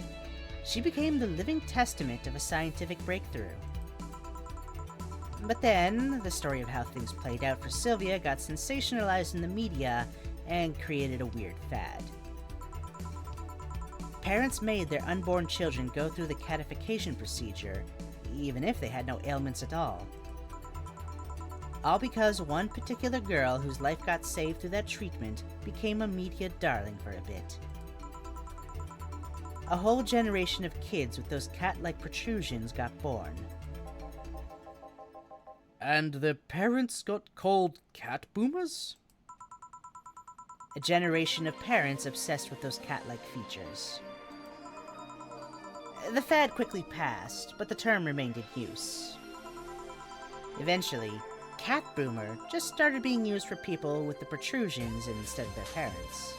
She became the living testament of a scientific breakthrough. But then, the story of how things played out for Sylvia got sensationalized in the media and created a weird fad. Parents made their unborn children go through the catification procedure, even if they had no ailments at all. All because one particular girl whose life got saved through that treatment became a media darling for a bit. A whole generation of kids with those cat-like protrusions got born. And their parents got called cat boomers? A generation of parents obsessed with those cat-like features. The fad quickly passed, but the term remained in use. Eventually, cat boomer just started being used for people with the protrusions instead of their parents.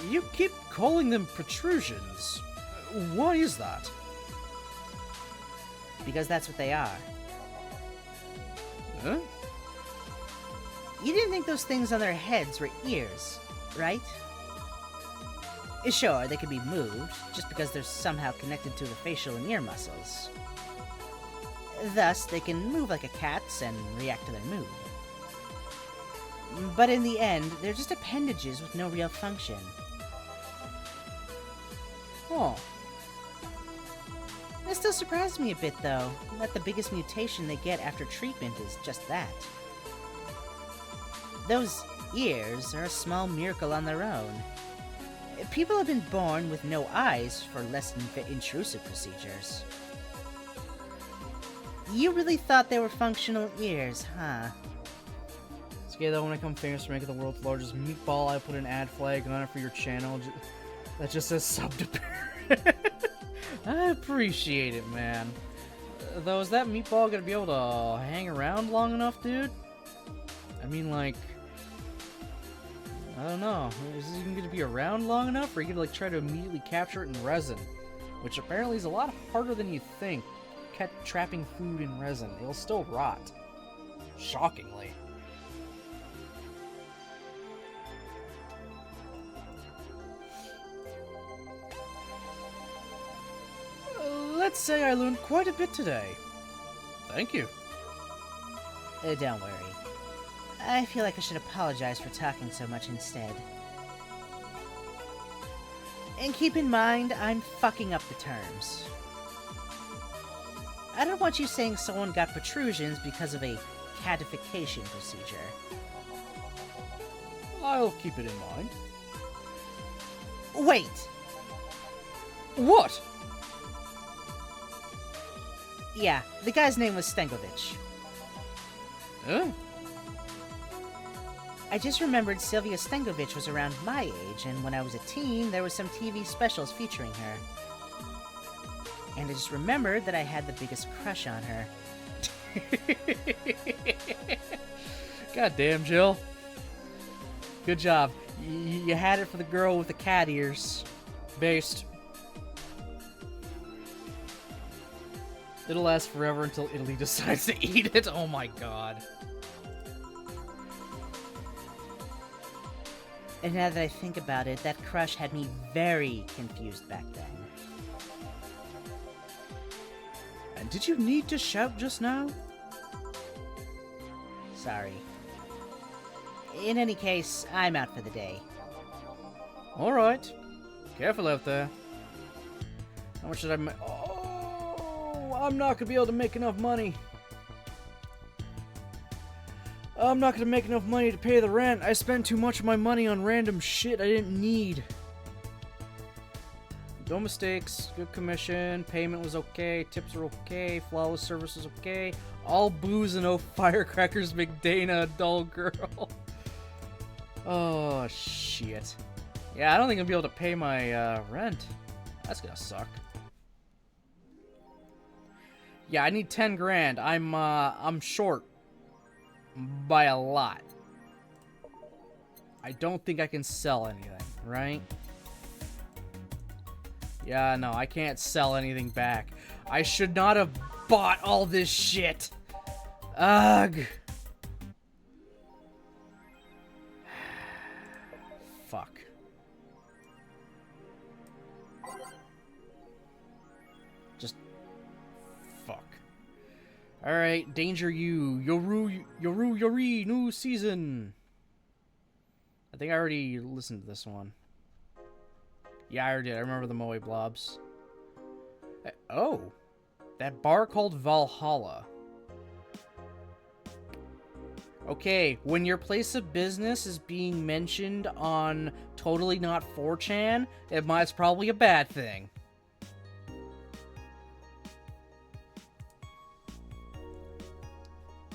You keep calling them protrusions. Why is that? Because that's what they are. Huh? You didn't think those things on their heads were ears, right? Sure, they could be moved, just because they're somehow connected to the facial and ear muscles. Thus, they can move like a cat's and react to their mood. But in the end, they're just appendages with no real function. Oh. It still surprises me a bit, though, that the biggest mutation they get after treatment is just that. Those ears are a small miracle on their own. People have been born with no eyes for less intrusive procedures. You really thought they were functional ears, huh? Scary though, when I come famous for making the world's largest meatball, I put an ad flag on it for your channel that just says sub to parent. I appreciate it, man. Though, is that meatball gonna be able to hang around long enough, dude? I mean, like, I don't know. Is this even gonna be around long enough, or are you gonna like try to immediately capture it in resin? Which apparently is a lot harder than you think. Trapping food in resin. It'll still rot. Shockingly. Let's say I learned quite a bit today. Thank you. Don't worry. I feel like I should apologize for talking so much instead. And keep in mind, I'm fucking up the terms. I don't want you saying someone got protrusions because of a catification procedure. I'll keep it in mind. Wait! What? Yeah, the guy's name was Stengovich. Huh? I just remembered Sylvia Stengovich was around my age, and when I was a teen, there was some TV specials featuring her. And I just remembered that I had the biggest crush on her. God damn, Jill. Good job. You had it for the girl with the cat ears. Based. It'll last forever until Italy decides to eat it. Oh my god. And now that I think about it, that crush had me very confused back then. And did you need to shout just now? Sorry. In any case, I'm out for the day. Alright. Careful out there. How much did I make? Oh, I'm not gonna be able to make enough money. I'm not gonna make enough money to pay the rent. I spent too much of my money on random shit I didn't need. No mistakes, good commission, payment was okay, tips are okay, flawless service was okay. All booze and no firecrackers make Dana a dull girl. Oh, shit. Yeah, I don't think I'll be able to pay my rent. That's gonna suck. Yeah, I need 10 grand. I'm short. By a lot. I don't think I can sell anything, right? Yeah, no, I can't sell anything back. I should not have bought all this shit. Ugh. Fuck. Just fuck. Alright, Danger You. Yoru, Yori, new season. I think I already listened to this one. Yeah, I already did. I remember the Moe Blobs. Oh. That bar called Valhalla. Okay, when your place of business is being mentioned on Totally Not 4chan, it's probably a bad thing.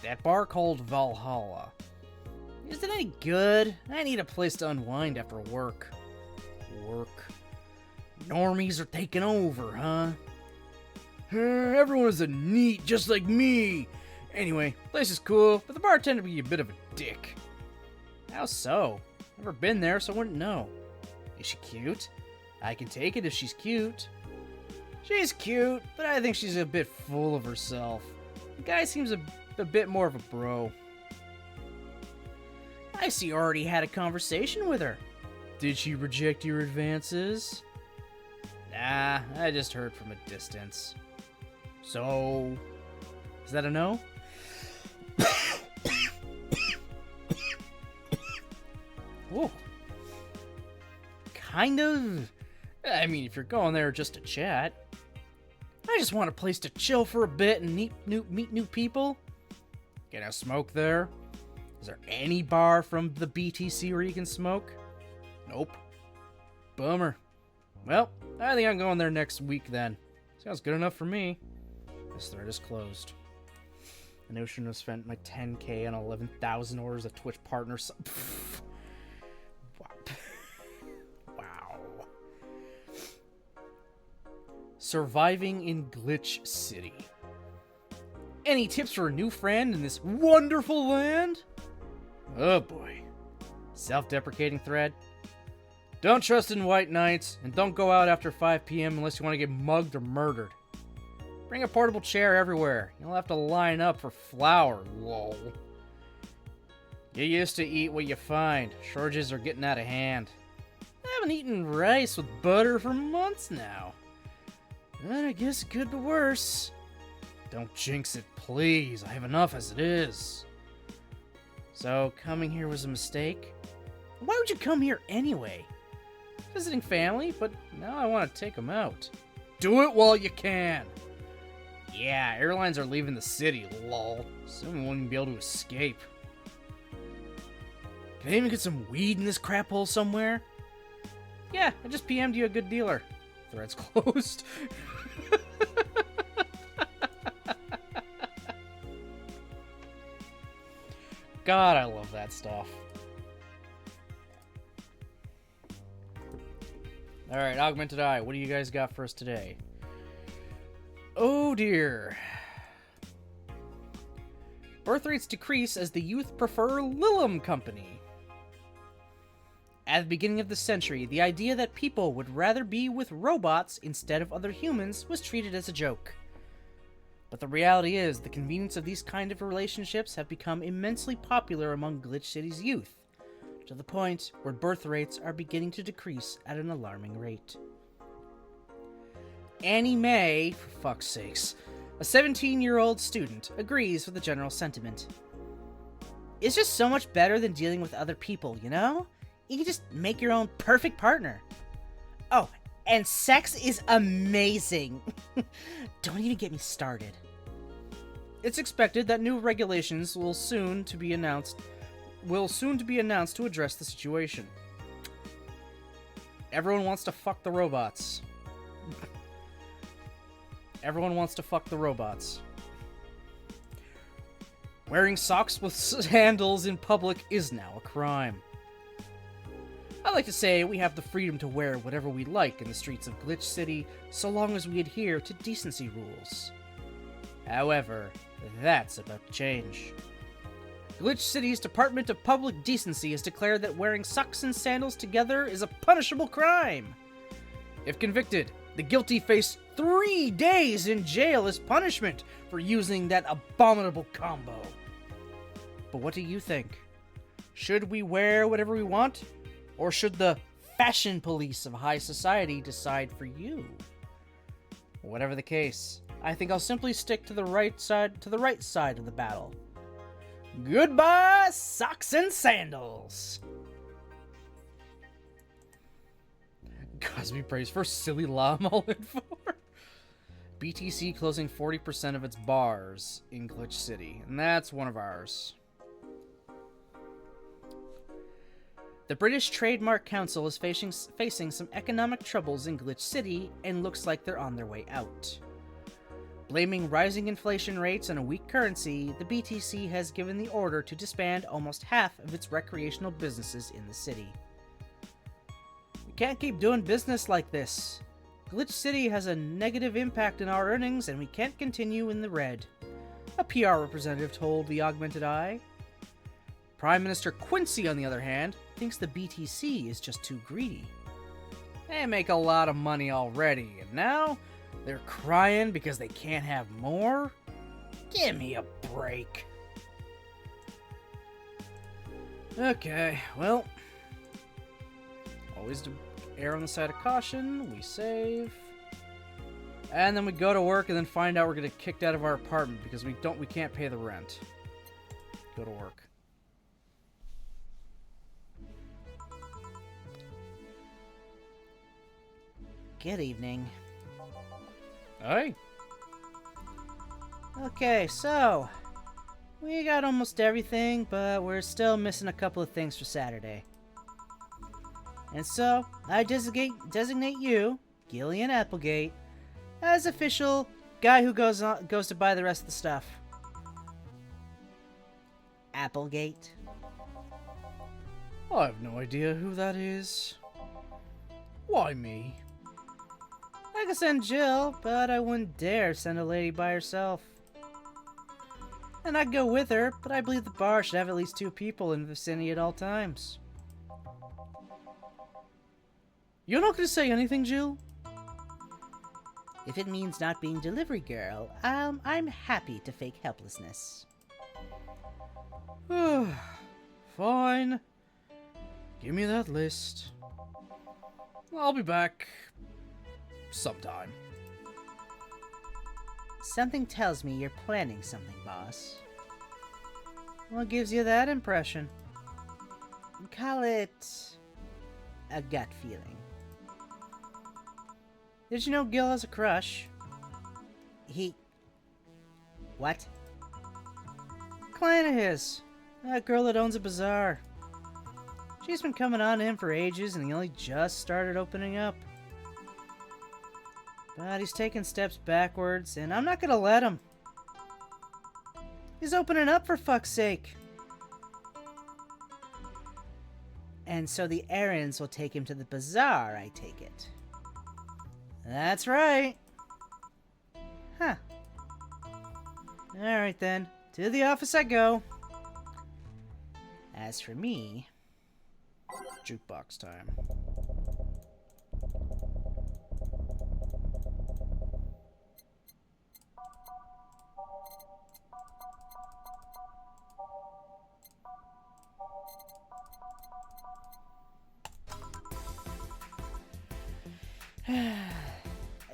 That bar called Valhalla. Is it any good? I need a place to unwind after work. Normies are taking over, huh? Everyone is a neat, just like me. Anyway, place is cool, but the bartender be a bit of a dick. How so? Never been there, so I wouldn't know. Is she cute? I can take it if she's cute. She's cute, but I think she's a bit full of herself. The guy seems a bit more of a bro. I see you already had a conversation with her. Did she reject your advances? Nah, I just heard from a distance. So, is that a no? Whoa. Kind of. I mean, if you're going there just to chat. I just want a place to chill for a bit and meet new people. Can I smoke there? Is there any bar from the BTC where you can smoke? Nope. Bummer. Well, I think I'm going there next week then. Sounds good enough for me. This thread is closed. I know I shouldn't have spent my 10k on 11,000 orders of Twitch partners. Wow. Surviving in Glitch City. Any tips for a new friend in this wonderful land? Oh boy. Self-deprecating thread. Don't trust in white knights, and don't go out after 5 p.m. unless you want to get mugged or murdered. Bring a portable chair everywhere. You'll have to line up for flour, lol. Get used to eat what you find. Shortages are getting out of hand. I haven't eaten rice with butter for months now. But I guess it could be worse. Don't jinx it, please. I have enough as it is. So, coming here was a mistake? Why would you come here anyway? Visiting family, but now I want to take them out. Do it while you can. Yeah, airlines are leaving the city, lol. Someone won't even be able to escape. Can I even get some weed in this crap hole somewhere? Yeah, I just PM'd you a good dealer. Thread's closed. God, I love that stuff. Alright, Augmented Eye, what do you guys got for us today? Oh dear. Birth rates decrease as the youth prefer Lilium Company. At the beginning of the century, the idea that people would rather be with robots instead of other humans was treated as a joke. But the reality is, the convenience of these kind of relationships have become immensely popular among Glitch City's youth, to the point where birth rates are beginning to decrease at an alarming rate. Annie Mae, for fuck's sakes, a 17-year-old student, agrees with the general sentiment. It's just so much better than dealing with other people, you know? You can just make your own perfect partner. Oh, and sex is amazing. Don't even get me started. It's expected that new regulations will soon to be announced to address the situation. Everyone wants to fuck the robots. Everyone wants to fuck the robots. Wearing socks with sandals in public is now a crime. I like to say we have the freedom to wear whatever we like in the streets of Glitch City, so long as we adhere to decency rules. However, that's about to change. Glitch City's Department of Public Decency has declared that wearing socks and sandals together is a punishable crime. If convicted, the guilty face 3 days in jail as punishment for using that abominable combo. But what do you think? Should we wear whatever we want? Or should the fashion police of high society decide for you? Whatever the case, I think I'll simply stick to the right side of the battle. Goodbye, socks and sandals! Cosby praise for silly law I'm all in for. BTC closing 40% of its bars in Glitch City, and that's one of ours. The British Trademark Council is facing some economic troubles in Glitch City and looks like they're on their way out. Blaming rising inflation rates and a weak currency, the BTC has given the order to disband almost half of its recreational businesses in the city. We can't keep doing business like this. Glitch City has a negative impact on our earnings and we can't continue in the red, a PR representative told the Augmented Eye. Prime Minister Quincy, on the other hand, thinks the BTC is just too greedy. They make a lot of money already, and now they're crying because they can't have more? Give me a break. Okay, well, always to err on the side of caution, we save. And then we go to work and then find out we're gonna get kicked out of our apartment because we can't pay the rent. Go to work. Good evening. Hey. Okay, so we got almost everything, but we're still missing a couple of things for Saturday. And so I designate you, Gillian Applegate, as official guy who goes to buy the rest of the stuff. Applegate. I have no idea who that is. Why me? I could send Jill, but I wouldn't dare send a lady by herself. And I'd go with her, but I believe the bar should have at least 2 people in the vicinity at all times. You're not going to say anything, Jill? If it means not being delivery girl, I'm happy to fake helplessness. Fine. Give me that list. I'll be back sometime. Something tells me you're planning something, boss. What gives you that impression? Call it a gut feeling. Did you know Gil has a crush? What? Client of his. That girl that owns a bazaar. She's been coming on to him for ages, and he only just started opening up. But he's taking steps backwards, and I'm not gonna let him. He's opening up, for fuck's sake. And so the errands will take him to the bazaar, I take it. That's right. Huh. Alright then. To the office I go. As for me... Jukebox time.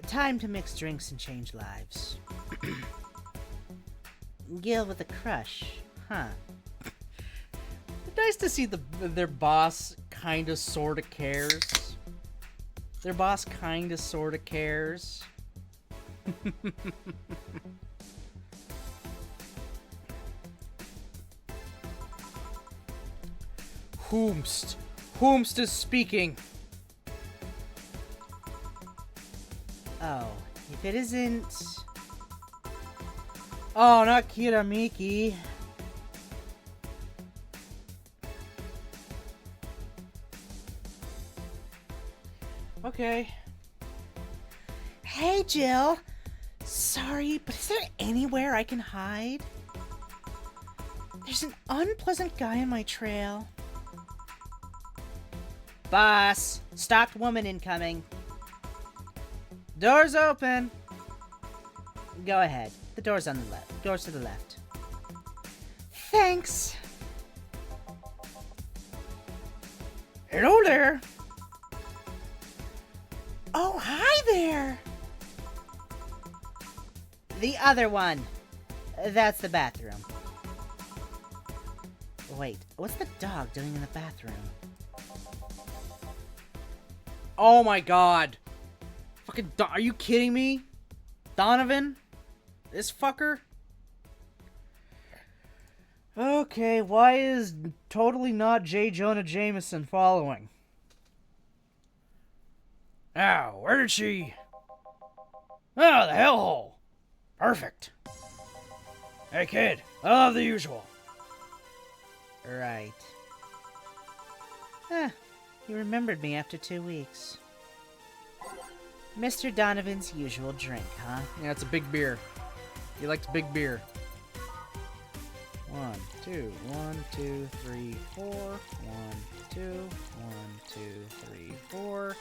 Time to mix drinks and change lives. Gil with a crush, huh? Nice to see their boss kinda sorta cares. Their boss kinda sorta cares. Whomst is speaking. Oh, if it isn't... Oh, not Kiramiki. Okay. Hey, Jill! Sorry, but is there anywhere I can hide? There's an unpleasant guy on my trail. Boss! Stalked woman incoming. Door's open. Go ahead. The door's on the left. Door's to the left. Thanks! Hello there. Oh, hi there! The other one. That's the bathroom. Wait, what's the dog doing in the bathroom? Oh my god. Fucking are you kidding me? Donovan? This fucker? Okay, why is totally not J. Jonah Jameson following? Ow, where did she... Oh, the hellhole. Perfect. Hey kid, I love the usual. Right. Huh. You remembered me after 2 weeks. Mr. Donovan's usual drink, huh? Yeah, it's a big beer. He likes big beer. 1, 2, 1, 2, 3, 4. 1, 2, 1, 2, 3, 4.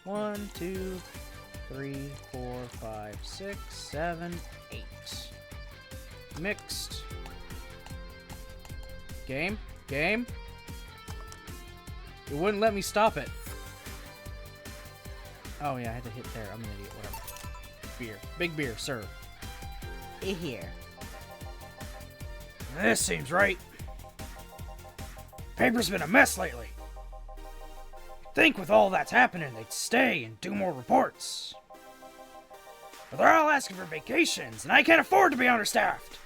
1, 2, 3, 4, 5, 6, 7, 8. Mixed. Game? Game? It wouldn't let me stop it. Oh yeah, I had to hit there. I'm an idiot. Whatever. Beer. Big beer, sir. Here. This seems right. Paper's been a mess lately. Think with all that's happening, they'd stay and do more reports. But they're all asking for vacations, and I can't afford to be understaffed.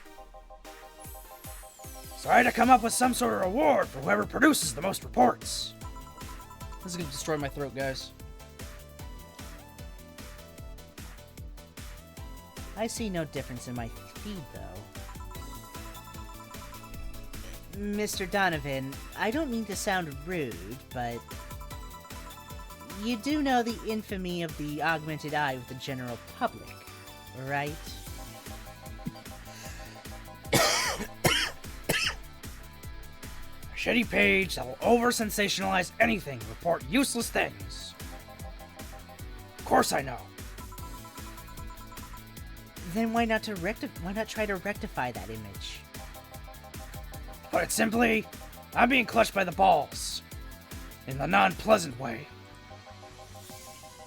So I had to come up with some sort of reward for whoever produces the most reports. This is gonna destroy my throat, guys. I see no difference in my feed, though. Mr. Donovan, I don't mean to sound rude, but... you do know the infamy of the augmented eye with the general public, right? A shitty page that will over-sensationalize anything and report useless things. Of course I know. Then why not try to rectify that image? Put it simply, I'm being clutched by the balls. In the non-pleasant way.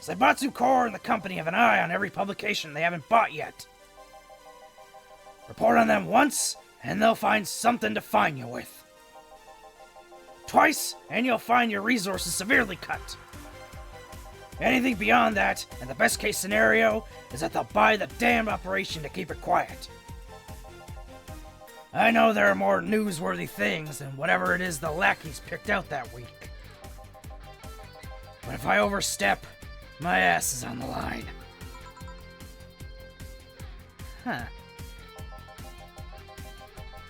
Zaibatsu Core and the company have an eye on every publication they haven't bought yet. Report on them once, and they'll find something to fine you with. Twice, and you'll find your resources severely cut. Anything beyond that, and the best case scenario, is that they'll buy the damn operation to keep it quiet. I know there are more newsworthy things than whatever it is the lackeys picked out that week. But if I overstep, my ass is on the line. Huh.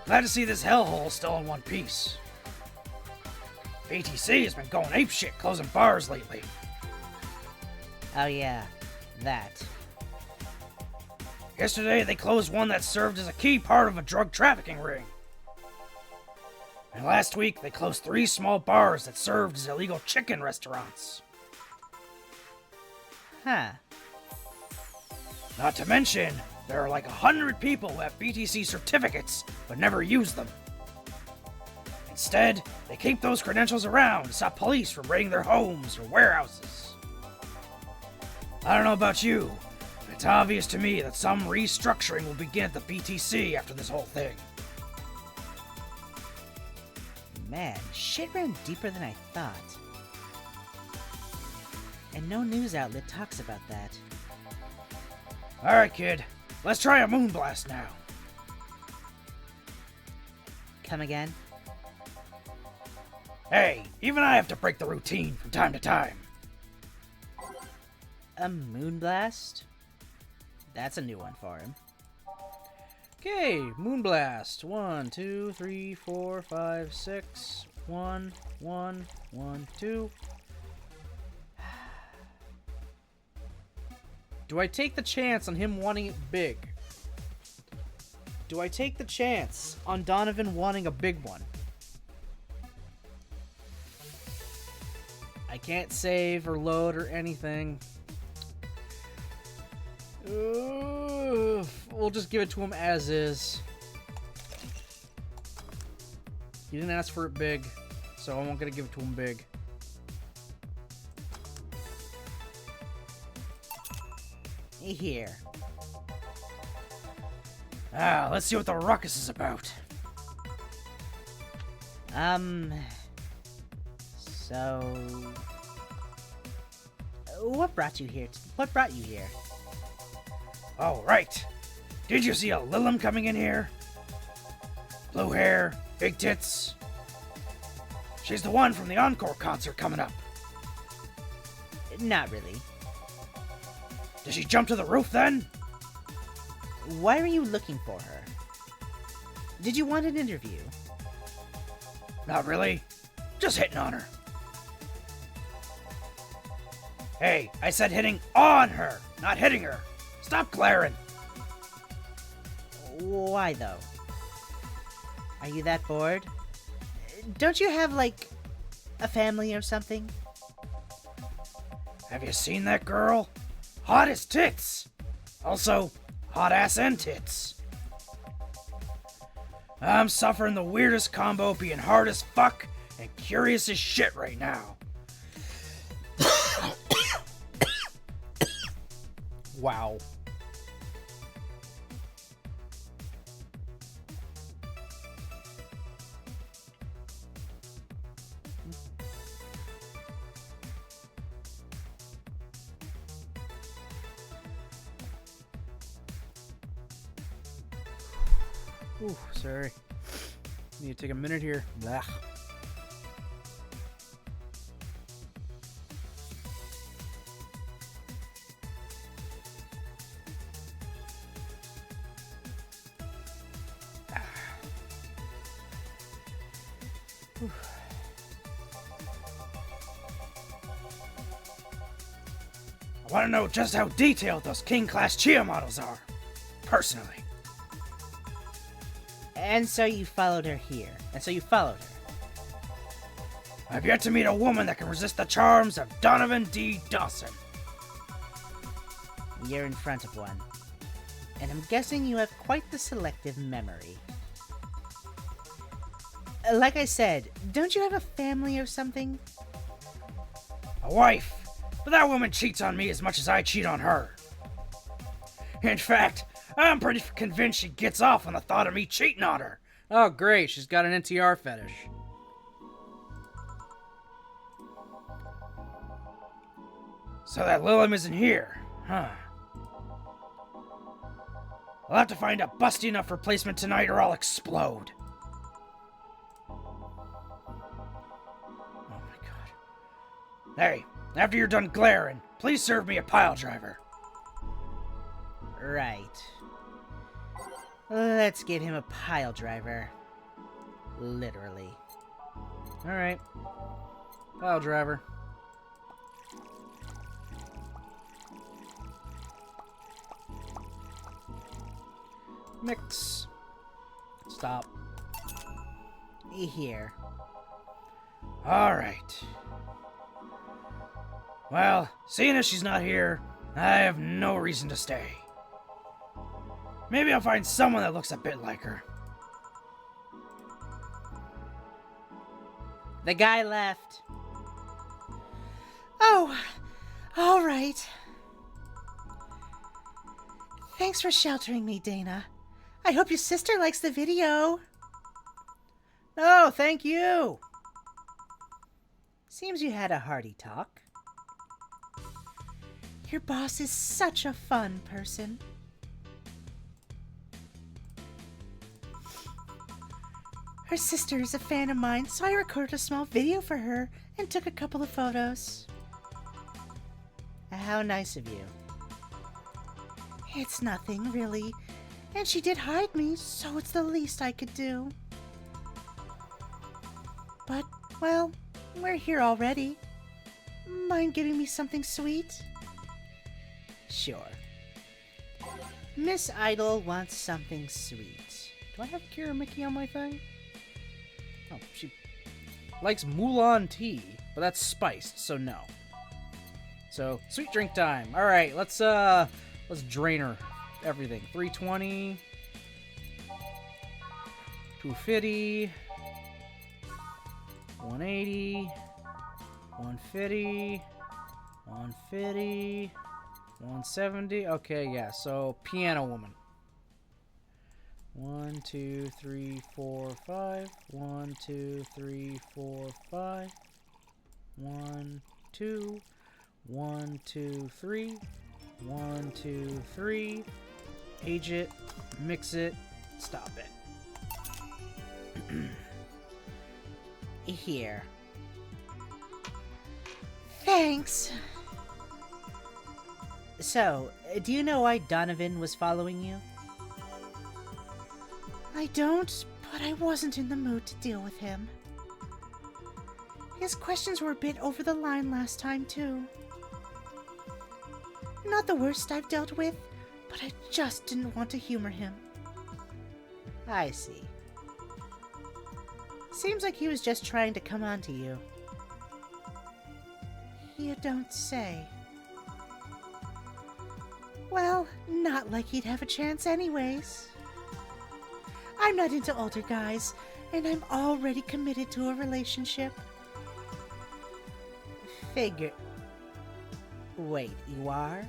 Glad to see this hellhole still in one piece. BTC has been going apeshit closing bars lately. Oh yeah, that. Yesterday they closed one that served as a key part of a drug trafficking ring. And last week they closed 3 small bars that served as illegal chicken restaurants. Huh. Not to mention, there are like 100 people who have BTC certificates but never use them. Instead, they keep those credentials around to stop police from raiding their homes or warehouses. I don't know about you, but it's obvious to me that some restructuring will begin at the BTC after this whole thing. Man, shit ran deeper than I thought. And no news outlet talks about that. Alright, kid. Let's try a moonblast now. Come again? Hey, even I have to break the routine from time to time. A moonblast? That's a new one for him. Okay, moonblast. 1, 2, 3, 4, 5, 6. 1, 1, 1, 2. Do I take the chance on him wanting it big? Do I take the chance on Donovan wanting a big one? I can't save or load or anything. We'll just give it to him as is. He didn't ask for it big, so I'm not gonna give it to him big. Here. Let's see what the ruckus is about. So... What brought you here? What brought you here? Oh, right. Did you see a Lilum coming in here? Blue hair, big tits. She's the one from the Encore concert coming up. Not really. Did she jump to the roof then? Why were you looking for her? Did you want an interview? Not really. Just hitting on her. Hey, I said hitting on her, not hitting her. Stop glaring. Why, though? Are you that bored? Don't you have, like, a family or something? Have you seen that girl? Hot as tits. Also, hot ass and tits. I'm suffering the weirdest combo being hard as fuck and curious as shit right now. Wow. Ooh, sorry. Need to take a minute here. Blah. I want to know just how detailed those King-class Chia models are, personally. And so you followed her here. I've yet to meet a woman that can resist the charms of Donovan D. Dawson. You're in front of one. And I'm guessing you have quite the selective memory. Like I said, don't you have a family or something? A wife, but that woman cheats on me as much as I cheat on her. In fact, I'm pretty convinced she gets off on the thought of me cheating on her. Oh, great. She's got an NTR fetish. So that Lilum isn't here, huh? I'll have to find a busty enough replacement tonight or I'll explode. Oh my god. Hey, after you're done glaring, please serve me a pile driver. Right. Let's get him a pile driver. Literally. Alright. Pile driver. Mix. Stop. Here. Alright. Well, seeing as she's not here, I have no reason to stay. Maybe I'll find someone that looks a bit like her. The guy left. Oh, all right. Thanks for sheltering me, Dana. I hope your sister likes the video. No, thank you. Seems you had a hearty talk. Your boss is such a fun person. Her sister is a fan of mine, so I recorded a small video for her and took a couple of photos. How nice of you. It's nothing, really. And she did hide me, so it's the least I could do. But, well, we're here already. Mind giving me something sweet? Sure. Miss Idol wants something sweet. Do I have Kira Mickey on my thing? Oh, she likes Mulan tea, but that's spiced, so no. So, sweet drink time. Alright, let's drain her everything. 320, 250, 180, 150, 150, 170. Okay, yeah, so Piano Woman. 1, 2, 3, 4, 5. 1, 2, 3, 4, 5. 1, 2. 1, 2, 3. 1, 2, 3. Age it. Mix it. Stop it. Here. Thanks. So, do you know why Donovan was following you? I don't, but I wasn't in the mood to deal with him. His questions were a bit over the line last time, too. Not the worst I've dealt with, but I just didn't want to humor him. I see. Seems like he was just trying to come on to you. You don't say. Well, not like he'd have a chance anyways. I'm not into older guys, and I'm already committed to a relationship. Figure. Wait, you are?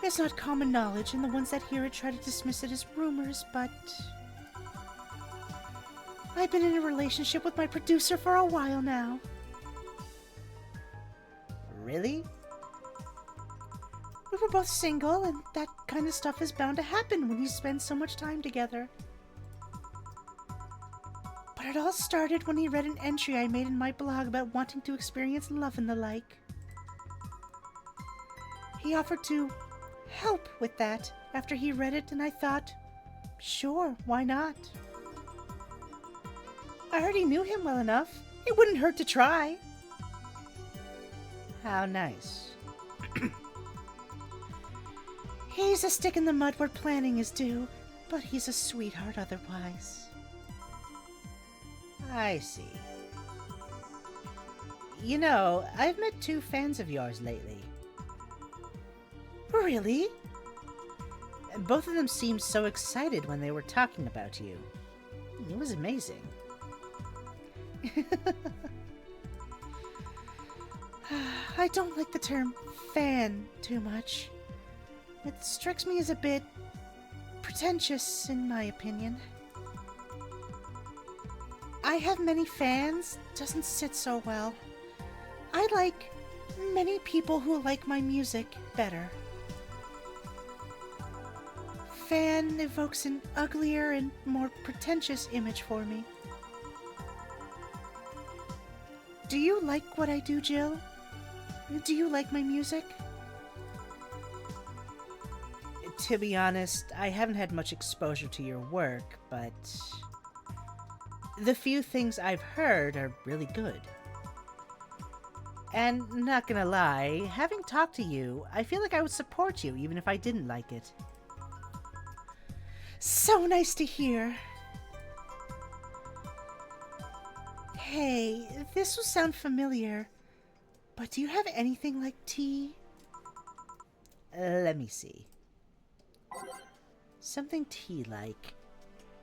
It's not common knowledge, and the ones that hear it try to dismiss it as rumors, but... I've been in a relationship with my producer for a while now. Really? We were both single, and that kind of stuff is bound to happen when you spend so much time together. But it all started when he read an entry I made in my blog about wanting to experience love and the like. He offered to help with that after he read it, and I thought, sure, why not? I already knew him well enough. It wouldn't hurt to try. How nice. He's a stick in the mud where planning is due, but he's a sweetheart otherwise. I see. You know, I've met 2 fans of yours lately. Really? Both of them seemed so excited when they were talking about you. It was amazing. I don't like the term fan too much. It strikes me as a bit pretentious, in my opinion. I have many fans doesn't sit so well. I like many people who like my music better. fan evokes an uglier and more pretentious image for me. Do you like what I do, Jill? Do you like my music? To be honest, I haven't had much exposure to your work, but the few things I've heard are really good. And not gonna lie, having talked to you, I feel like I would support you even if I didn't like it. So nice to hear. Hey, this will sound familiar, but do you have anything like tea? Let me see. Something tea-like.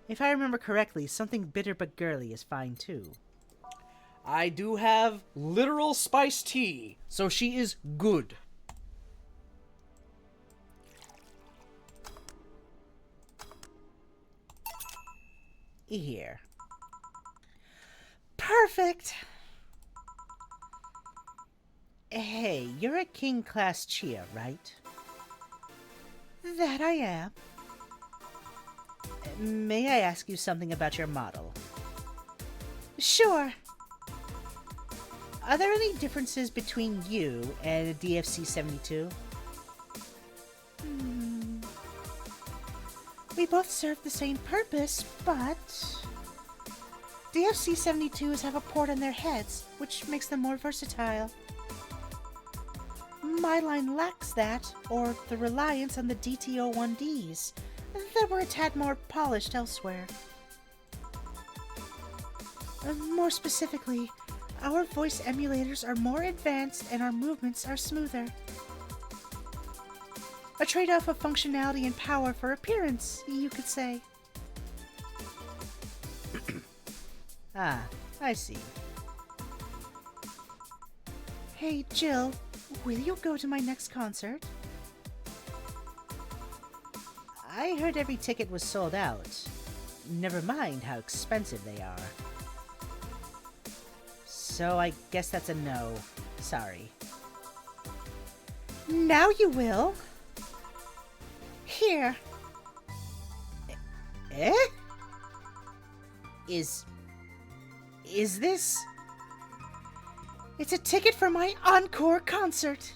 If I remember correctly, something bitter but girly is fine too. I do have literal spiced tea, so she is good. Here. Perfect! Hey, you're a King Class Chia, right? That I am. May I ask you something about your model? Sure. Are there any differences between you and a DFC-72? We both serve the same purpose, but DFC-72s have a port on their heads, which makes them more versatile. My line lacks that, or the reliance on the DTO-1Ds that were a tad more polished elsewhere. More specifically, our voice emulators are more advanced and our movements are smoother. A trade-off of functionality and power for appearance, you could say. Ah, I see. Hey, Jill, will you go to my next concert? I heard every ticket was sold out. Never mind how expensive they are. So I guess that's a no. Sorry. Now you will. Here. Eh? Is this? It's a ticket for my encore concert.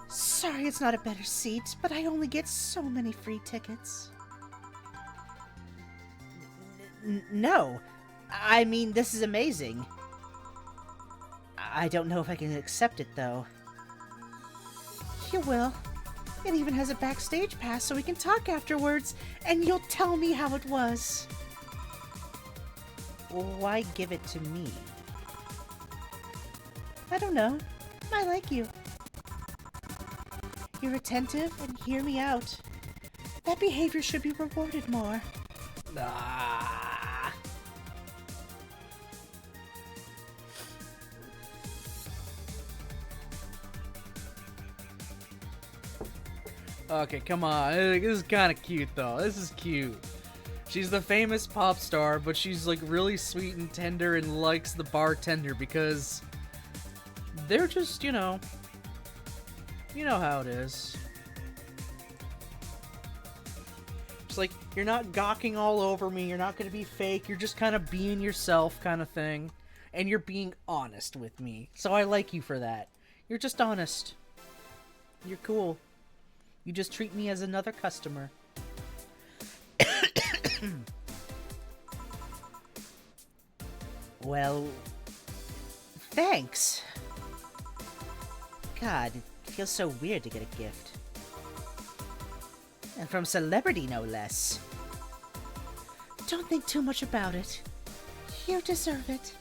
Sorry it's not a better seat, but I only get so many free tickets. No. I mean, this is amazing. I don't know if I can accept it, though. You will. It even has a backstage pass so we can talk afterwards, and you'll tell me how it was. Why give it to me? I don't know. I like you. You're attentive and hear me out. That behavior should be rewarded more. Ah. Okay, come on. This is kind of cute, though. This is cute. She's the famous pop star, but she's like really sweet and tender and likes the bartender because they're just, you know how it is. It's like, you're not gawking all over me, you're not gonna be fake, you're just kind of being yourself kind of thing. And you're being honest with me. So I like you for that. You're just honest. You're cool. You just treat me as another customer. Well, thanks. God, it feels so weird to get a gift. And from celebrity, no less. Don't think too much about it. You deserve it.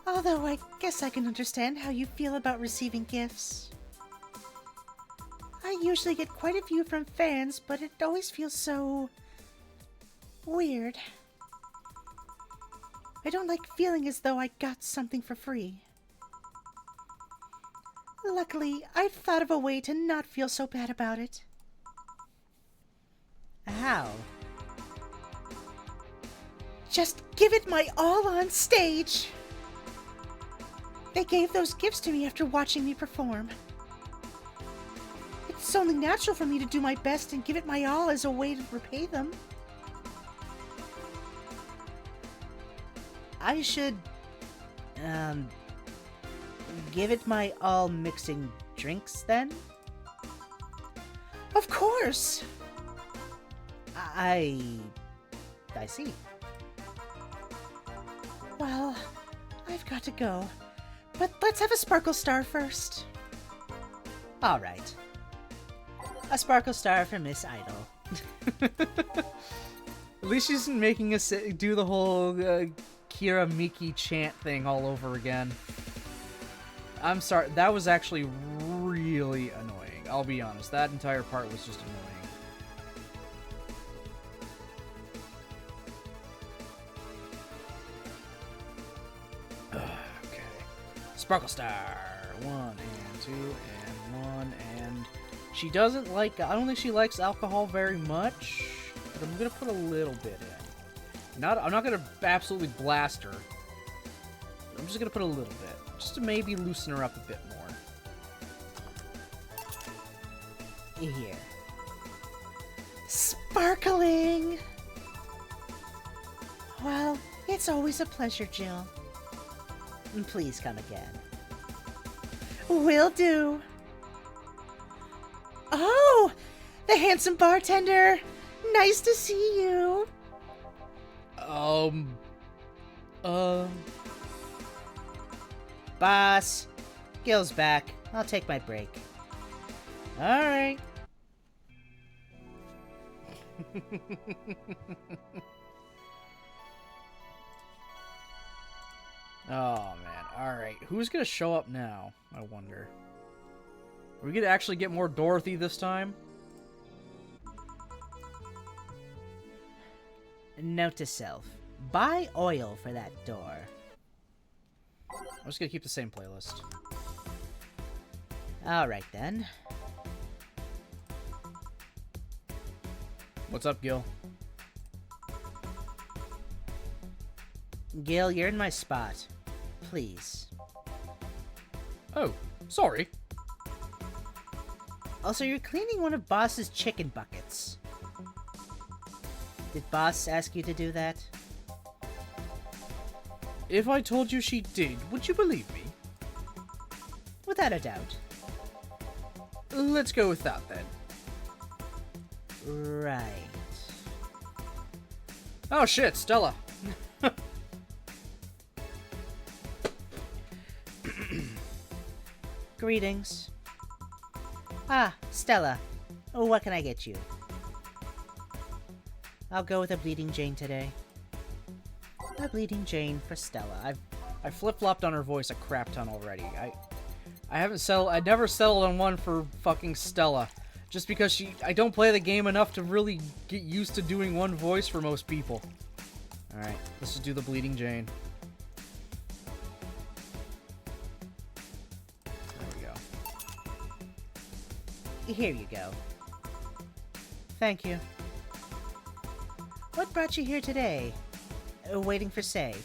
Although I guess I can understand how you feel about receiving gifts. I usually get quite a few from fans, but it always feels so weird. I don't like feeling as though I got something for free. Luckily, I've thought of a way to not feel so bad about it. How? Just give it my all on stage! They gave those gifts to me after watching me perform. It's It's only natural for me to do my best and give it my all as a way to repay them. I should, give it my all mixing drinks then? Of course! I see. Well, I've got to go. But let's have a Sparkle Star first. All right. A Sparkle Star for Miss Idol. At least she's making us do the whole Kira Miki chant thing all over again. I'm sorry, that was actually really annoying. I'll be honest, that entire part was just annoying. Okay. Sparkle Star. 1 and 2 and 1 and... She doesn't like... I don't think she likes alcohol very much, but I'm gonna put a little bit in. I'm not gonna absolutely blast her. I'm just gonna put a little bit, just to maybe loosen her up a bit more. Here. Sparkling! Well, it's always a pleasure, Jill. Please come again. Will do. Oh! The handsome bartender! Nice to see you! Boss, Gil's back. I'll take my break. Alright. Oh, man. Alright. Who's gonna show up now, I wonder? Are we gonna actually get more Dorothy this time? Note to self. Buy oil for that door. I'm just gonna keep the same playlist. Alright then. What's up, Gil? Gil, you're in my spot. Please. Oh, sorry. Also, you're cleaning one of Boss's chicken buckets. Did Boss ask you to do that? If I told you she did, would you believe me? Without a doubt. Let's go with that, then. Right. Oh, shit, Stella. Greetings. Ah, Stella. What can I get you? I'll go with a Bleeding Jane today. A Bleeding Jane for Stella. I flip-flopped on her voice a crap ton already. I never settled on one for fucking Stella. Just because I don't play the game enough to really get used to doing one voice for most people. Alright, let's just do the Bleeding Jane. There we go. Here you go. Thank you. What brought you here today? Waiting for Say.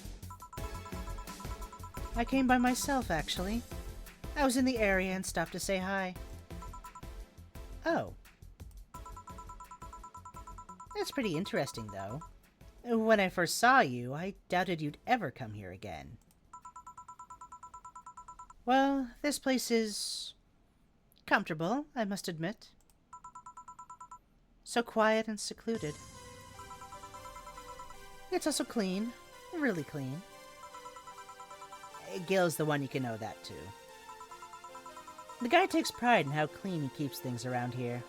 I came by myself, actually. I was in the area and stopped to say hi. Oh. That's pretty interesting, though. When I first saw you, I doubted you'd ever come here again. Well, this place is comfortable, I must admit. So quiet and secluded. It's also clean. Really clean. Gil's the one you can know that to. The guy takes pride in how clean he keeps things around here.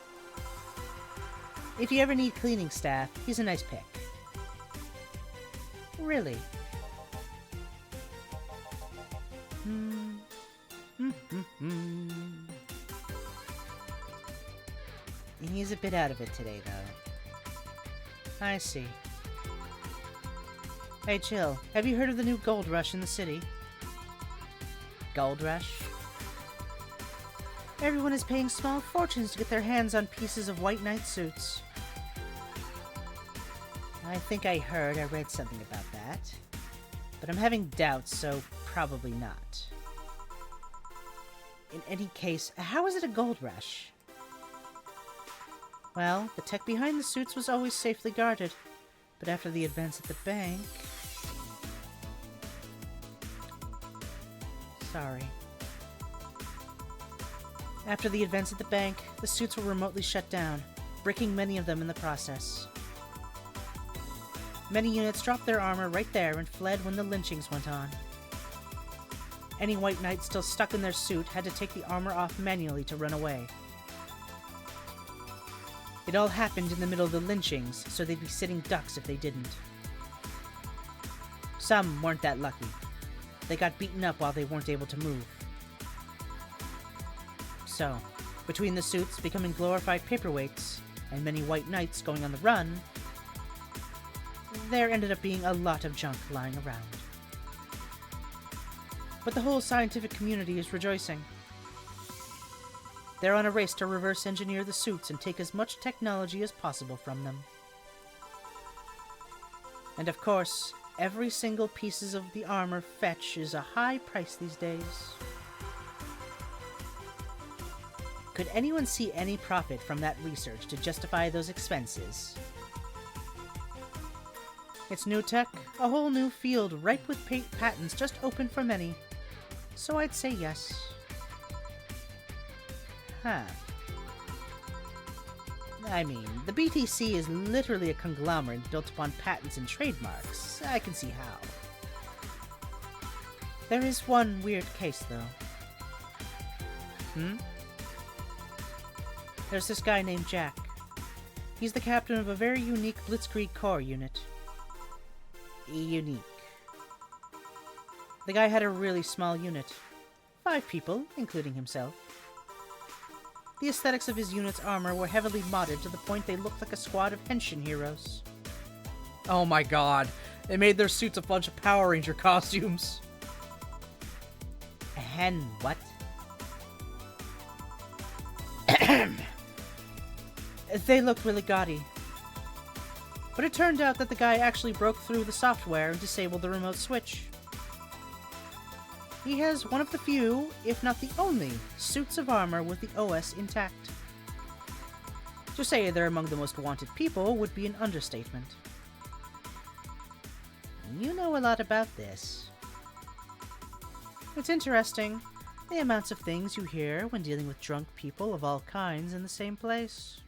If you ever need cleaning staff, he's a nice pick. Really. He's a bit out of it today, though. I see. Hey, Chill, have you heard of the new gold rush in the city? Gold rush? Everyone is paying small fortunes to get their hands on pieces of white knight suits. I think I read something about that. But I'm having doubts, so probably not. In any case, how is it a gold rush? Well, the tech behind the suits was always safely guarded, but after the events at the bank... Sorry. After the events at the bank, the suits were remotely shut down, breaking many of them in the process. Many units dropped their armor right there and fled when the lynchings went on. Any white knight still stuck in their suit had to take the armor off manually to run away. It all happened in the middle of the lynchings, so they'd be sitting ducks if they didn't. Some weren't that lucky. They got beaten up while they weren't able to move. So, between the suits becoming glorified paperweights and many white knights going on the run, there ended up being a lot of junk lying around. But the whole scientific community is rejoicing. They're on a race to reverse engineer the suits and take as much technology as possible from them. And of course, every single piece of the armor fetch is a high price these days. Could anyone see any profit from that research to justify those expenses? It's new tech, a whole new field ripe with patents just open for many. So I'd say yes. Huh. I mean, the BTC is literally a conglomerate built upon patents and trademarks. I can see how. There is one weird case, though. There's this guy named Jack. He's the captain of a very unique Blitzkrieg Corps unit. Unique. The guy had a really small unit. 5 people, including himself. The aesthetics of his unit's armor were heavily modded to the point they looked like a squad of henshin heroes. Oh my god. They made their suits a bunch of Power Ranger costumes. Hen what? They looked really gaudy. But it turned out that the guy actually broke through the software and disabled the remote switch. He has one of the few, if not the only, suits of armor with the OS intact. To say they're among the most wanted people would be an understatement. You know a lot about this. It's interesting, the amounts of things you hear when dealing with drunk people of all kinds in the same place.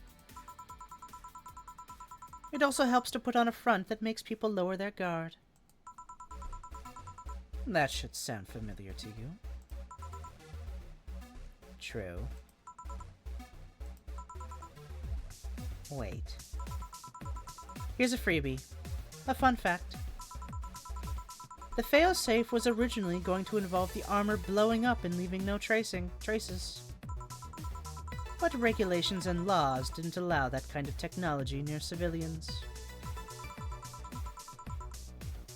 It also helps to put on a front that makes people lower their guard. That should sound familiar to you. True. Wait. Here's a freebie. A fun fact. The failsafe was originally going to involve the armor blowing up and leaving no traces. But regulations and laws didn't allow that kind of technology near civilians.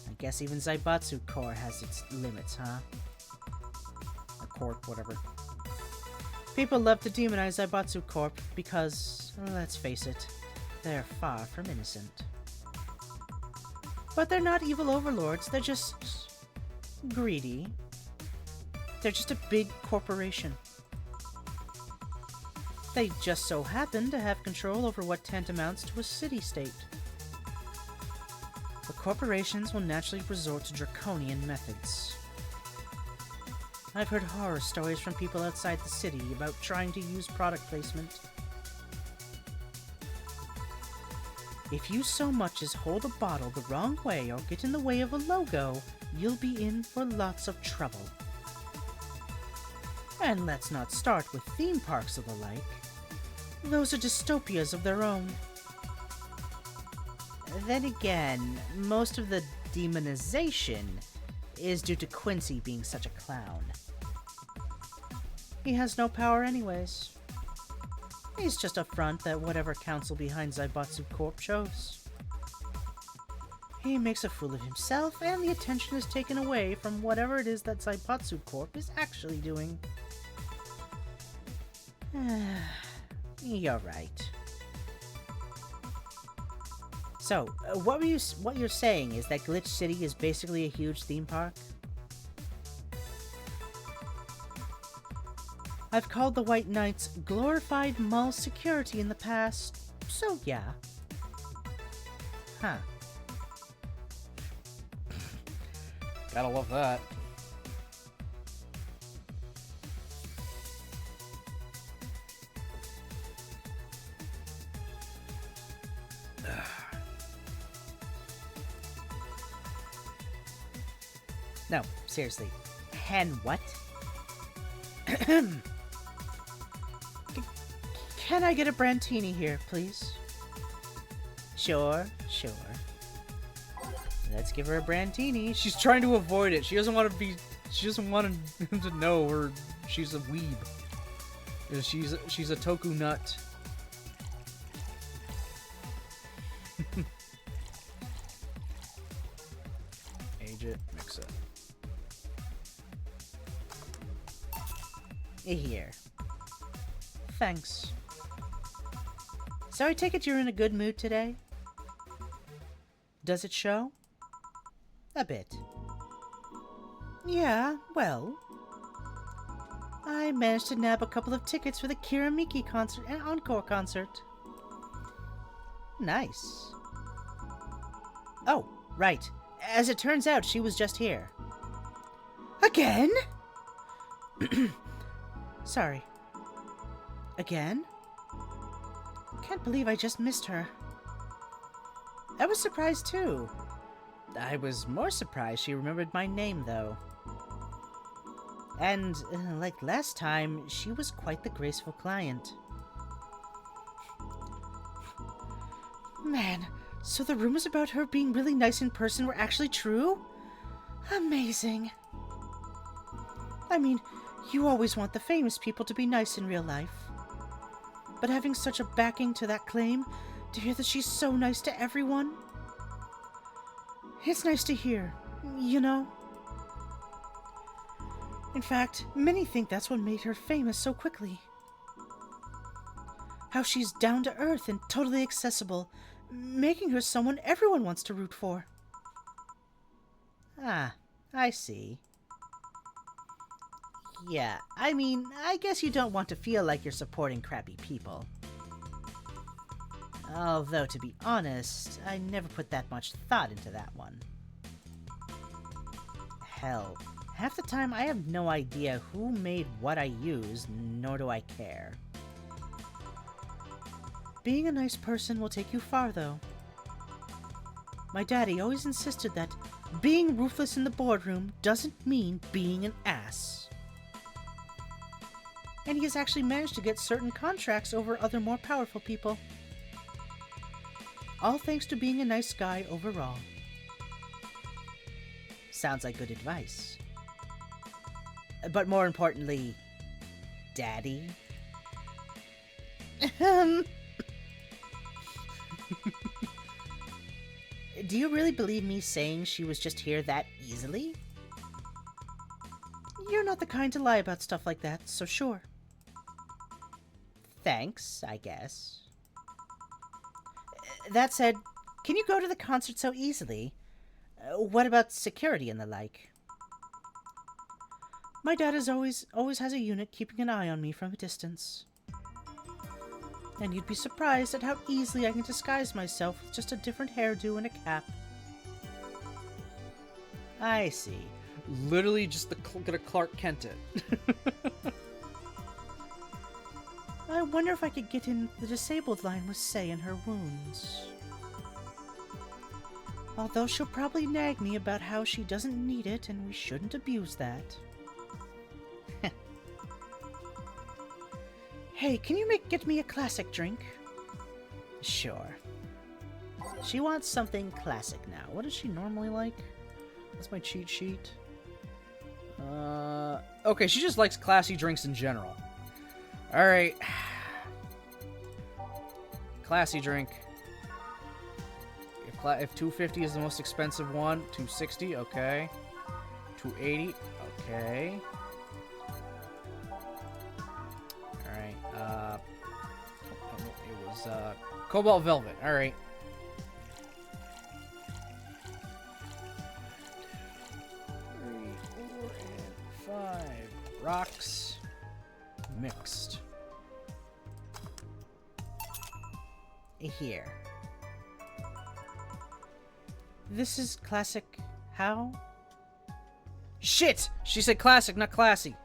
I guess even Zaibatsu Corps has its limits, huh? Or Corp, whatever. People love to demonize Zaibatsu Corp because, let's face it, they're far from innocent. But they're not evil overlords, they're just greedy. They're just a big corporation. They just so happen to have control over what tantamounts to a city-state. The corporations will naturally resort to draconian methods. I've heard horror stories from people outside the city about trying to use product placement. If you so much as hold a bottle the wrong way or get in the way of a logo, you'll be in for lots of trouble. And let's not start with theme parks or the like. Those are dystopias of their own. Then again, most of the demonization is due to Quincy being such a clown. He has no power anyways. He's just a front that whatever council behind Zaibatsu Corp chose. He makes a fool of himself, and the attention is taken away from whatever it is that Zaibatsu Corp is actually doing. You're right. So, what you're saying is that Glitch City is basically a huge theme park? I've called the White Knights glorified mall security in the past, So, yeah. Huh. Gotta love that. No, seriously. Hen what? Can I get a Brantini here, please? Sure. Let's give her a Brantini. She's trying to avoid it. She doesn't want to be. She doesn't want him to know her. She's a weeb. She's a toku nut. Age it, mix it. Here. Thanks. So I take it you're in a good mood today? Does it show? A bit. Yeah, well, I managed to nab a couple of tickets for the Kira Miki concert and encore concert. Nice. Oh, right. As it turns out, she was just here. Again? Sorry. Again? Can't believe I just missed her. I was surprised too. I was more surprised she remembered my name, though. And, like last time, she was quite the graceful client. Man, so the rumors about her being really nice in person were actually true? Amazing. I mean, you always want the famous people to be nice in real life. But having such a backing to that claim, to hear that she's so nice to everyone, it's nice to hear, you know? In fact, many think that's what made her famous so quickly. How she's down to earth and totally accessible, making her someone everyone wants to root for. Ah, I see. Yeah, I mean, I guess you don't want to feel like you're supporting crappy people. Although, to be honest, I never put that much thought into that one. Hell, half the time I have no idea who made what I use, nor do I care. Being a nice person will take you far, though. My daddy always insisted that being ruthless in the boardroom doesn't mean being an ass. And he has actually managed to get certain contracts over other more powerful people. All thanks to being a nice guy overall. Sounds like good advice. But more importantly, Daddy? Do you really believe me saying she was just here that easily? You're not the kind to lie about stuff like that, so sure. Thanks, I guess. That said, can you go to the concert so easily? What about security and the like? My dad always has a unit keeping an eye on me from a distance. And you'd be surprised at how easily I can disguise myself with just a different hairdo and a cap. I see. Literally just gonna Clark Kent it. I wonder if I could get in the disabled line with Sei and her wounds. Although she'll probably nag me about how she doesn't need it and we shouldn't abuse that. Hey, can you get me a classic drink? Sure. She wants something classic now. What does she normally like? That's my cheat sheet. Okay, she just likes classy drinks in general. Alright. Classy drink. If 250 is the most expensive one, 260, okay. 280, okay. Alright, it was, Cobalt Velvet, alright. 3, 4, and 5. Rocks. Mixed. Here. This is classic. How? Shit! She said classic, not classy.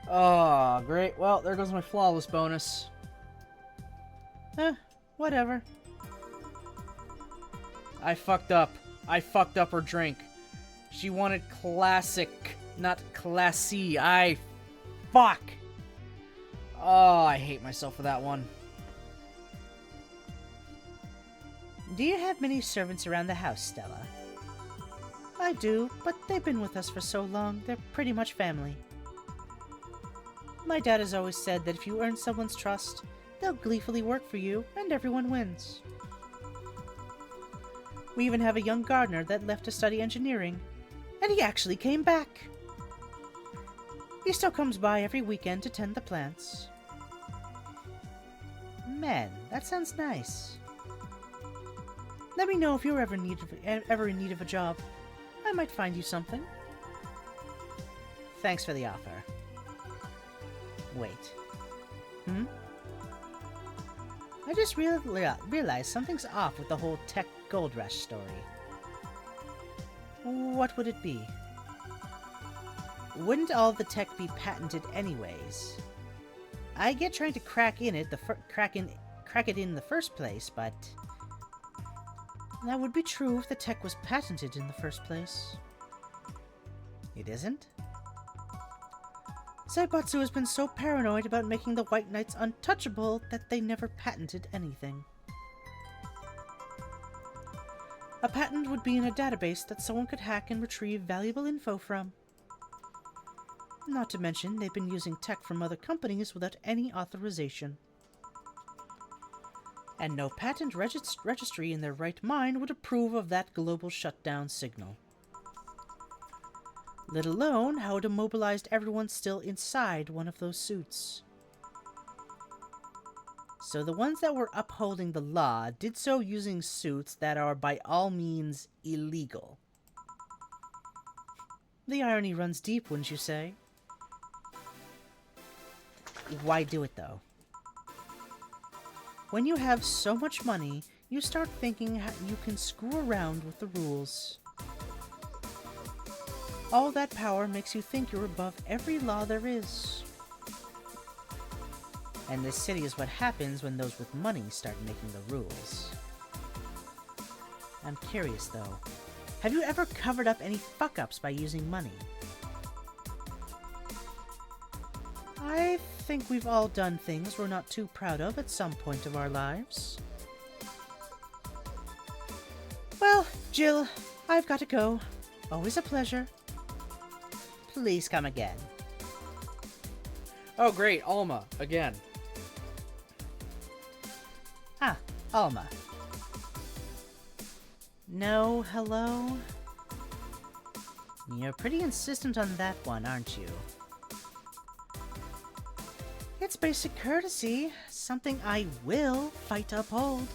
Oh, great. Well, there goes my flawless bonus. Whatever. I fucked up. I fucked up her drink. She wanted classic, not classy. Fuck! Oh, I hate myself for that one. Do you have many servants around the house, Stella? I do, but they've been with us for so long, they're pretty much family. My dad has always said that if you earn someone's trust, they'll gleefully work for you, and everyone wins. We even have a young gardener that left to study engineering, and he actually came back. He still comes by every weekend to tend the plants. Man, that sounds nice. Let me know if you're ever in need of a job. I might find you something. Thanks for the offer. Wait. I just realized something's off with the whole tech gold rush story. What would it be? Wouldn't all the tech be patented anyways? I get trying to crack it in the first place, but that would be true if the tech was patented in the first place. It isn't? Zaibatsu has been so paranoid about making the White Knights untouchable that they never patented anything. A patent would be in a database that someone could hack and retrieve valuable info from. Not to mention, they've been using tech from other companies without any authorization. And no patent registry in their right mind would approve of that global shutdown signal. Let alone how it immobilized everyone still inside one of those suits. So the ones that were upholding the law did so using suits that are by all means illegal. The irony runs deep, wouldn't you say? Why do it, though? When you have so much money, you start thinking how you can screw around with the rules. All that power makes you think you're above every law there is. And this city is what happens when those with money start making the rules. I'm curious, though. Have you ever covered up any fuck-ups by using money? I think we've all done things we're not too proud of at some point of our lives. Well, Jill, I've got to go. Always a pleasure. Please come again. Oh, great. Alma, again. Ah, Alma. No, hello? You're pretty insistent on that one, aren't you? It's basic courtesy, something I will fight to uphold.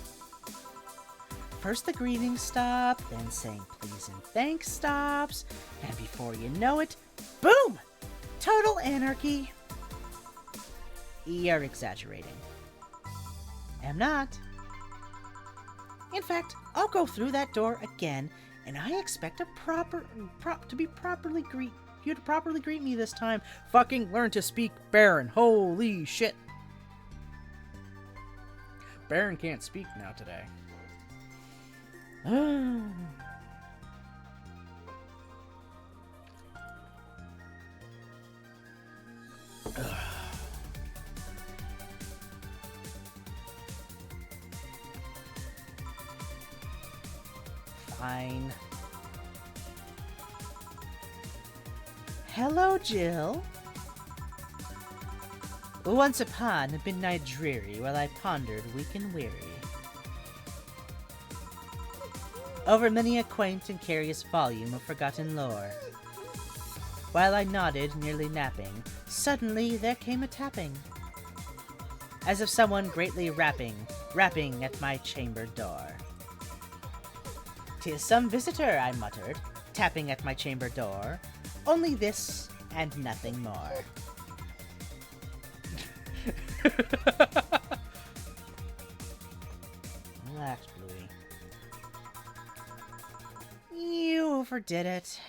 First the greeting stop, then saying please and thanks stops, and before you know it, boom! Total anarchy. You're exaggerating. I'm not. In fact, I'll go through that door again, and I expect you to properly greet me this time. Fucking learn to speak Baron. Holy shit. Baron can't speak now today. Fine. Hello, Jill. Once upon a midnight dreary, while I pondered weak and weary over many a quaint and curious volume of forgotten lore. While I nodded, nearly napping, suddenly there came a tapping, as of someone greatly rapping at my chamber door. "'Tis some visitor," I muttered, tapping at my chamber door. "Only this and nothing more." Relax, Bluey. You overdid it.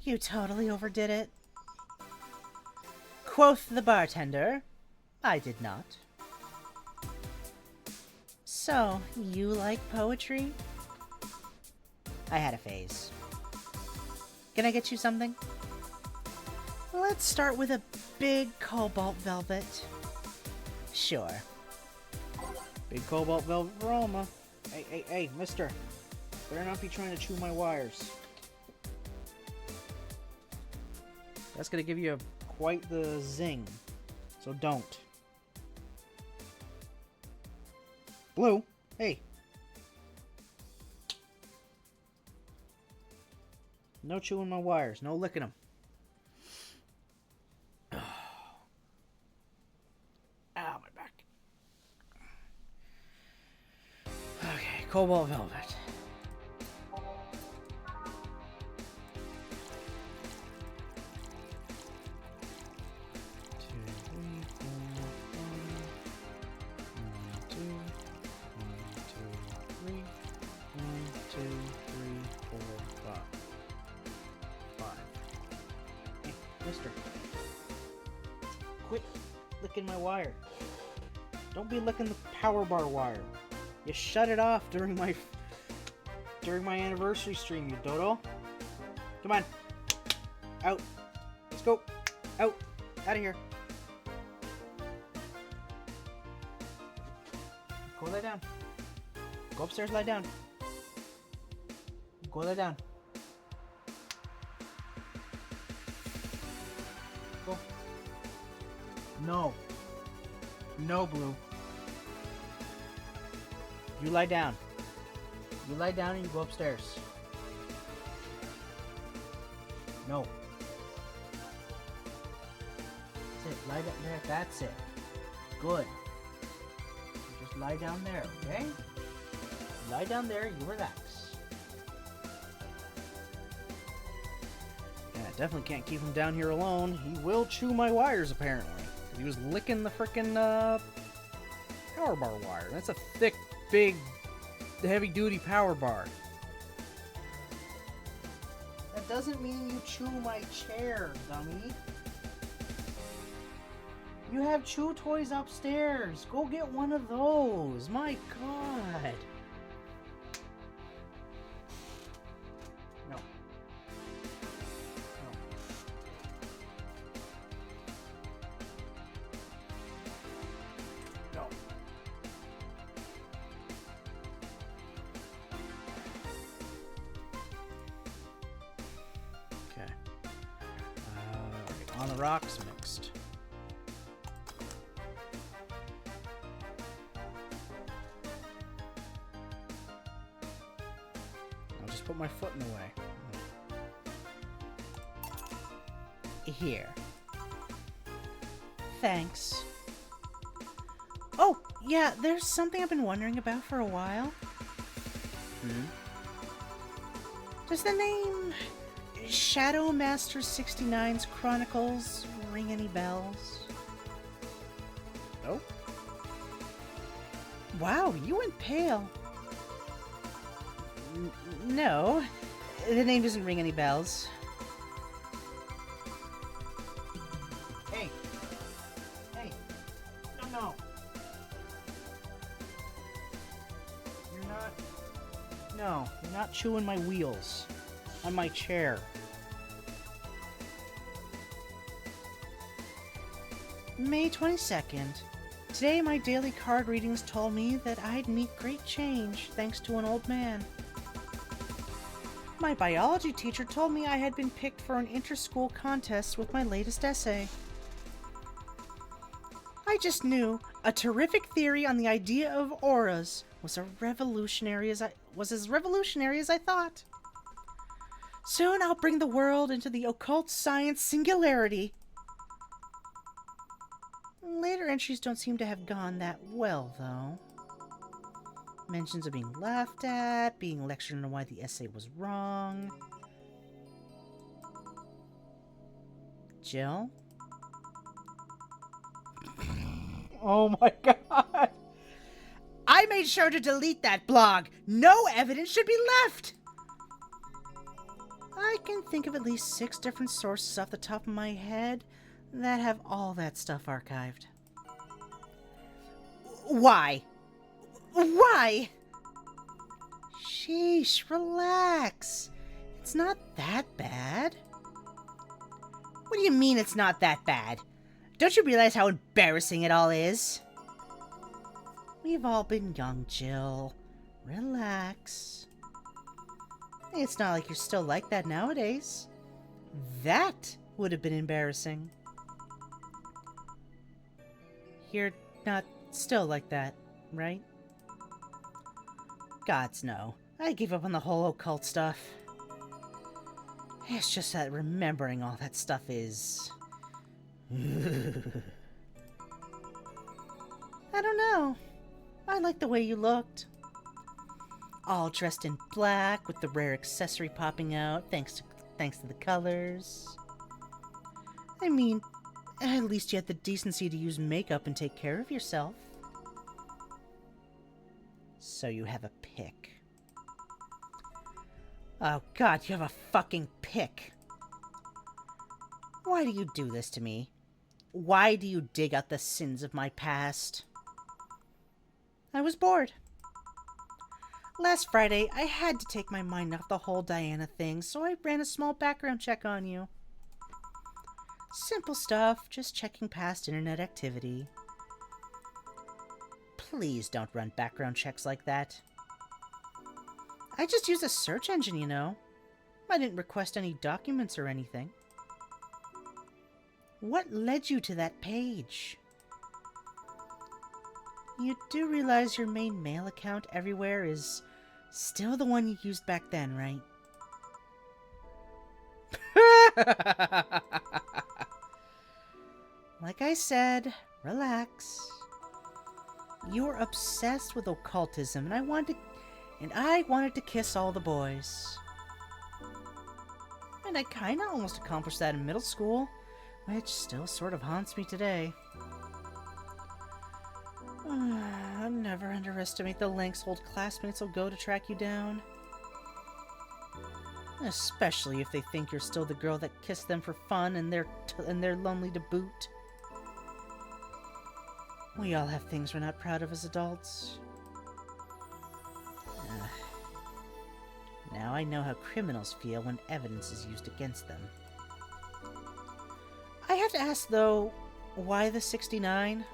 You totally overdid it. Quoth the bartender. I did not. So, you like poetry? I had a phase. Can I get you something? Let's start with a big cobalt velvet. Sure. Big cobalt velvet aroma. Hey, mister. Better not be trying to chew my wires. That's gonna give you quite the zing. So don't. Blue, hey. No chewing my wires. No licking them. Ow, my back. Okay, cobalt velvet. Mister, quit licking my wire. Don't be licking the power bar wire. You shut it off during my anniversary stream, you dodo. Come on. Out. Let's go. Out. Out of here. Go lie down. Go upstairs, lie down. Go lie down. Go. No. No, Blue. You lie down. You lie down and you go upstairs. No. That's it. Lie down there. That's it. Good. You just lie down there, okay? Lie down there. You relax. Yeah, definitely can't keep him down here alone. He will chew my wires, apparently. He was licking the frickin' power bar wire. That's a thick, big, heavy-duty power bar. That doesn't mean you chew my chair, dummy. You have chew toys upstairs. Go get one of those. My God. No. No. Okay. On the rocks mixed. I'll just put my foot in the way. Here. Thanks. Oh, yeah, there's something I've been wondering about for a while. Does the name Shadow Master 69's Chronicles ring any bells? Oh? Wow, you went pale. No, the name doesn't ring any bells. Hey. Hey. No. You're not chewing my wheels on my chair. May 22nd. Today my daily card readings told me that I'd meet great change thanks to an old man. My biology teacher told me I had been picked for an inter-school contest with my latest essay. I just knew a terrific theory on the idea of auras was as revolutionary as I thought. Soon I'll bring the world into the occult science singularity. Later entries don't seem to have gone that well, though. Mentions of being laughed at, being lectured on why the essay was wrong. Jill? Oh my god. I made sure to delete that blog. No evidence should be left. I can think of at least 6 different sources off the top of my head that have all that stuff archived. Why? Why? Sheesh, relax. It's not that bad. What do you mean it's not that bad? Don't you realize how embarrassing it all is? We've all been young, Jill. Relax. It's not like you're still like that nowadays. That would have been embarrassing. You're not still like that, right? Gods, no. I gave up on the whole occult stuff. It's just that remembering all that stuff is... I don't know. I like the way you looked. All dressed in black with the rare accessory popping out thanks to the colors. I mean, at least you had the decency to use makeup and take care of yourself. So you have a pick. Oh god, you have a fucking pick. Why do you do this to me? Why do you dig out the sins of my past? I was bored. Last Friday, I had to take my mind off the whole Diana thing, so I ran a small background check on you. Simple stuff, just checking past internet activity. Please don't run background checks like that. I just used a search engine, you know. I didn't request any documents or anything. What led you to that page? You do realize your main mail account everywhere is still the one you used back then, right? Like I said, relax. You're obsessed with occultism, and I wanted to kiss all the boys. And I kinda almost accomplished that in middle school, which still sort of haunts me today. Never underestimate the lengths old classmates will go to track you down. Especially if they think you're still the girl that kissed them for fun and they're lonely to boot. We all have things we're not proud of as adults. Now I know how criminals feel when evidence is used against them. I have to ask, though, why the 69?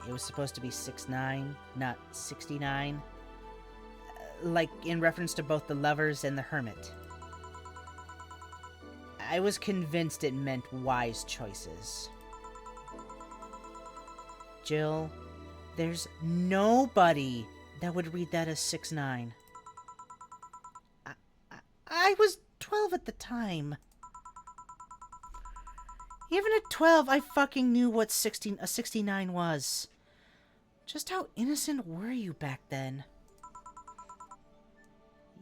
It was supposed to be 6'9", not 69. Like, in reference to both the lovers and the hermit. I was convinced it meant wise choices. Jill, there's nobody that would read that as 6'9". I was 12 at the time. Even at 12, I fucking knew what a 69 was. Just how innocent were you back then?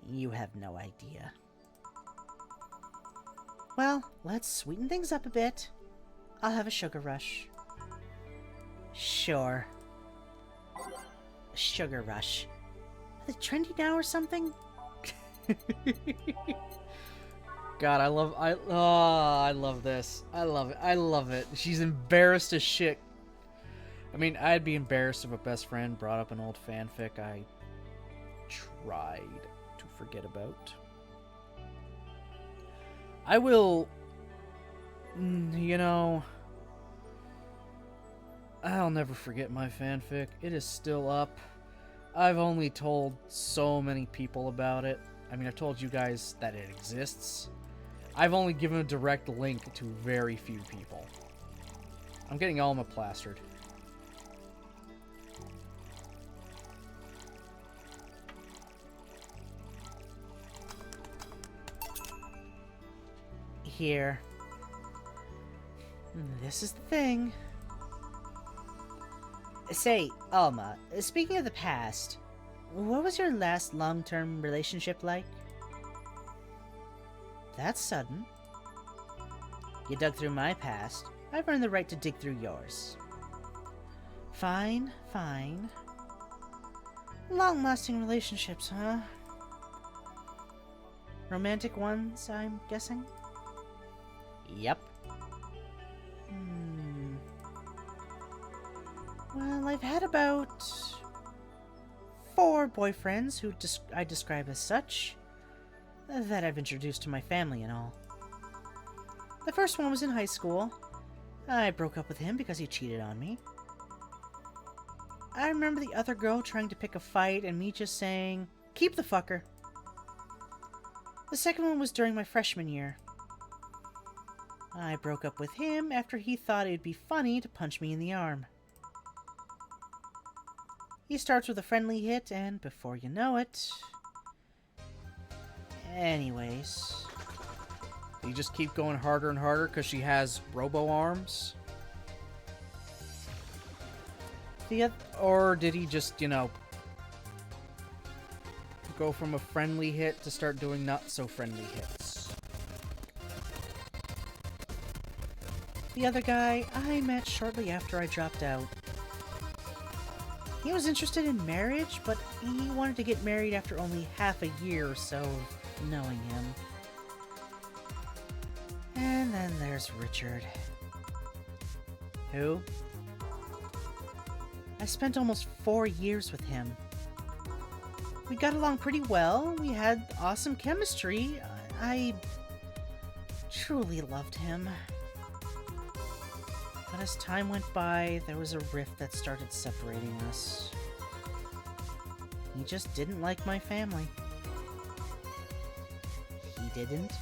You have no idea. Well, let's sweeten things up a bit. I'll have a sugar rush. Sure. A sugar rush. Are they trendy now or something? God, I love this. I love it. I love it. She's embarrassed as shit. I mean, I'd be embarrassed if a best friend brought up an old fanfic I tried to forget about. I will, you know, I'll never forget my fanfic. It is still up. I've only told so many people about it. I mean, I've told you guys that it exists. I've only given a direct link to very few people. I'm getting Alma plastered. Here. This is the thing. Say, Alma, speaking of the past, what was your last long-term relationship like? That's sudden. You dug through my past. I've earned the right to dig through yours. Fine, fine. Long-lasting relationships, huh? Romantic ones, I'm guessing? Yep. Well, I've had about 4 boyfriends who I describe as such, that I've introduced to my family and all. The first one was in high school. I broke up with him because he cheated on me. I remember the other girl trying to pick a fight and me just saying, "Keep the fucker." The second one was during my freshman year. I broke up with him after he thought it'd be funny to punch me in the arm. He starts with a friendly hit, and before you know it... Anyways... You just keep going harder and harder because she has robo-arms? Or did he just, you know, go from a friendly hit to start doing not-so-friendly hits? The other guy I met shortly after I dropped out. He was interested in marriage, but he wanted to get married after only half a year or so of knowing him. And then there's Richard. Who? I spent almost 4 years with him. We got along pretty well. We had awesome chemistry. I truly loved him. But as time went by, there was a rift that started separating us. He just didn't like my family. He didn't.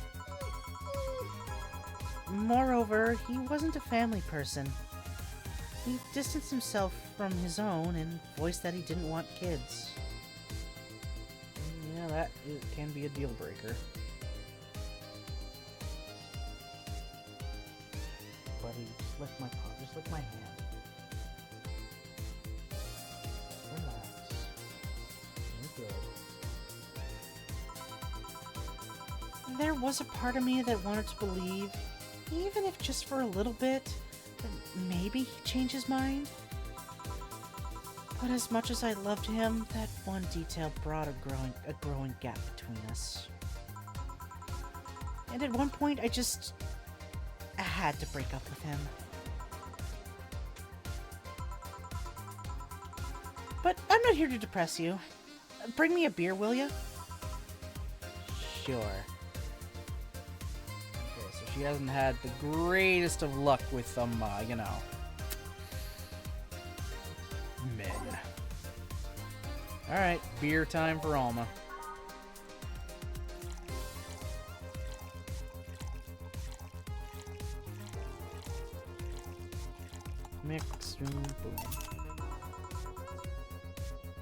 Moreover, he wasn't a family person. He distanced himself from his own and voiced that he didn't want kids. Yeah, that can be a deal breaker. Buddy, just lick my paw, just lick my hand. Relax. You're good. There was a part of me that wanted to believe, even if just for a little bit, that maybe he'd change his mind. But as much as I loved him, that one detail brought a growing gap between us. And at one point, I had to break up with him. But I'm not here to depress you. Bring me a beer, will ya? Sure. Okay, so she hasn't had the greatest of luck with them, you know, men. Alright, beer time for Alma. Mix, boom.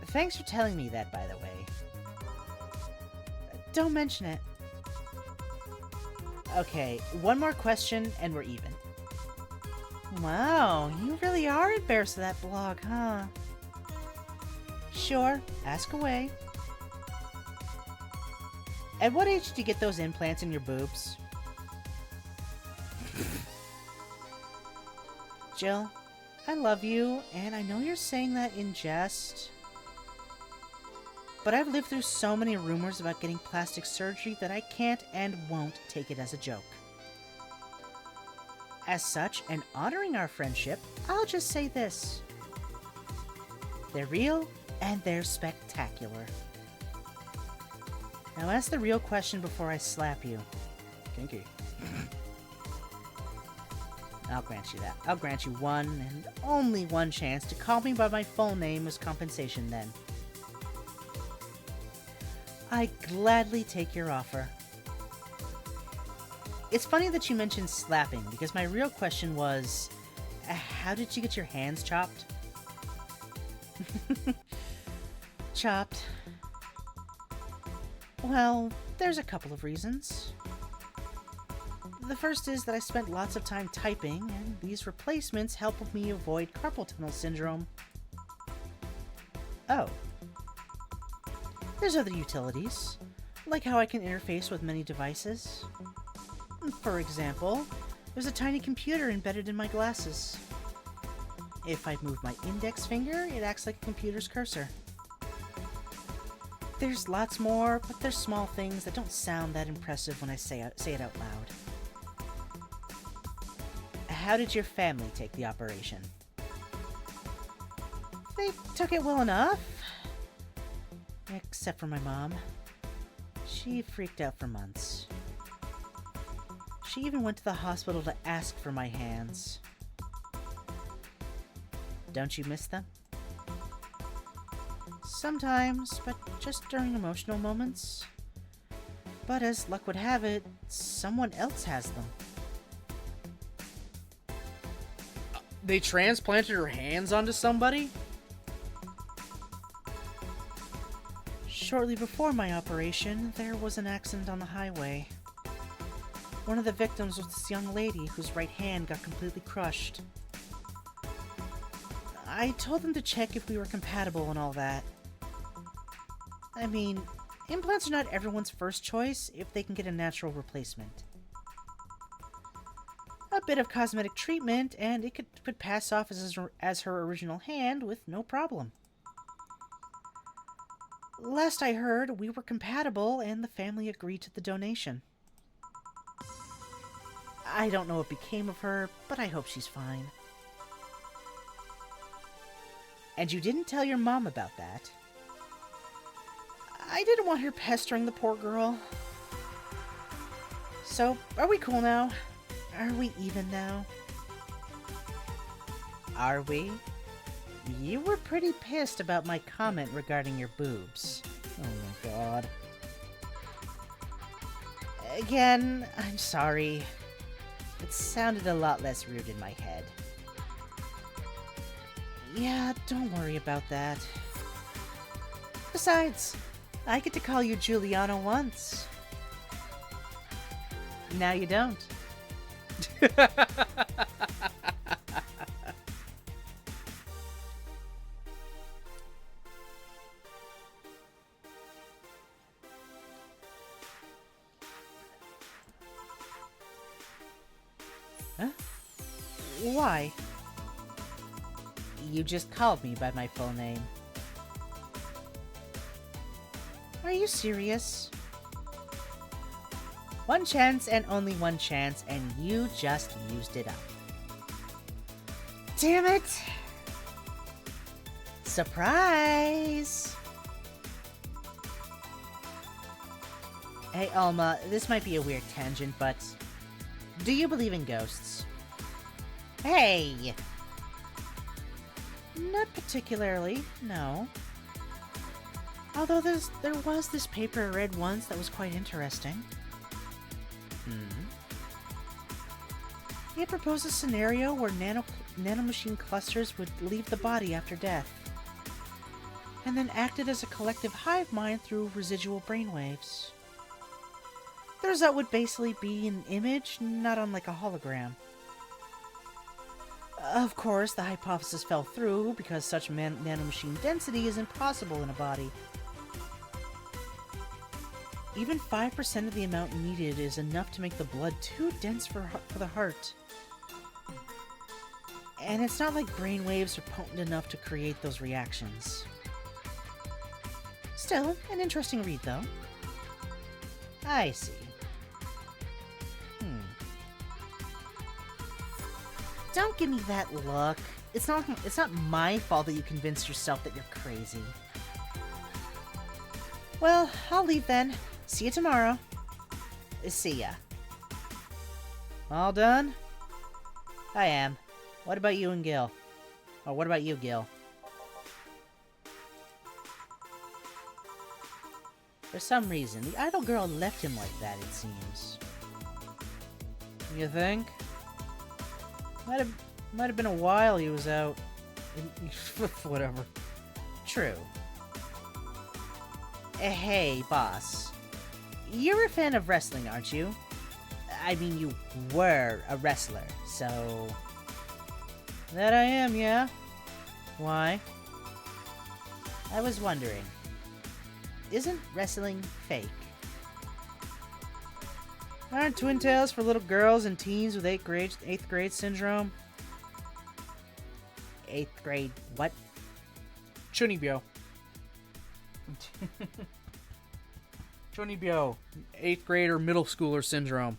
Thanks for telling me that, by the way. Don't mention it. Okay, one more question and we're even. Wow, you really are embarrassed of that blog, huh? Sure, ask away. At what age did you get those implants in your boobs? Jill, I love you, and I know you're saying that in jest. But I've lived through so many rumors about getting plastic surgery that I can't and won't take it as a joke. As such, and honoring our friendship, I'll just say this. They're real, and they're spectacular. Now ask the real question before I slap you. Kinky. I'll grant you that. I'll grant you one, and only one chance to call me by my full name as compensation then. I gladly take your offer. It's funny that you mentioned slapping, because my real question was, how did you get your hands chopped? Chopped. Well, there's a couple of reasons. The first is that I spent lots of time typing, and these replacements help me avoid carpal tunnel syndrome. Oh. There's other utilities, like how I can interface with many devices. For example, There's a tiny computer embedded in my glasses. If I move my index finger, it acts like a computer's cursor. There's lots more, but they're small things that don't sound that impressive when I say it out loud. How did your family take the operation? They took it well enough. Except for my mom. She freaked out for months. She even went to the hospital to ask for my hands. Don't you miss them? Sometimes, but just during emotional moments. But as luck would have it, someone else has them. They transplanted her hands onto somebody? Shortly before my operation, there was an accident on the highway. One of the victims was this young lady whose right hand got completely crushed. I told them to check if we were compatible and all that. I mean, implants are not everyone's first choice if they can get a natural replacement. A bit of cosmetic treatment, and it could pass off as her original hand with no problem. Last I heard, we were compatible, and the family agreed to the donation. I don't know what became of her, but I hope she's fine. And you didn't tell your mom about that? I didn't want her pestering the poor girl. So, are we cool now? Are we even now? Are we? You were pretty pissed about my comment regarding your boobs. Oh my god. Again, I'm sorry. It sounded a lot less rude in my head. Yeah, don't worry about that. Besides, I get to call you Giuliano once. Now you don't. Huh? Why? You just called me by my full name. Are you serious? One chance and only one chance, and you just used it up. Damn it! Surprise! Hey, Alma, this might be a weird tangent, but do you believe in ghosts? Hey! Not particularly, no. Although there was this paper I read once that was quite interesting. It proposed a scenario where nanomachine clusters would leave the body after death, and then acted as a collective hive mind through residual brainwaves. The result would basically be an image, not unlike a hologram. Of course, the hypothesis fell through because such nanomachine density is impossible in a body. Even 5% of the amount needed is enough to make the blood too dense for the heart. And it's not like brainwaves are potent enough to create those reactions. Still, an interesting read, though. I see. Don't give me that look. It's not my fault that you convinced yourself that you're crazy. Well, I'll leave then. See you tomorrow. See ya. All done? I am. What about you and Gil? Or what about you, Gil? For some reason, the idle girl left him like that, it seems. You think? Might have been a while he was out. Whatever. True. Hey, boss. You're a fan of wrestling, aren't you? I mean, you were a wrestler, so... That I am, yeah. Why? I was wondering, isn't wrestling fake? Aren't twin tails for little girls and teens with 8th grade syndrome? 8th grade what? Chunibyo. Chunibyo. 8th grade or middle schooler syndrome.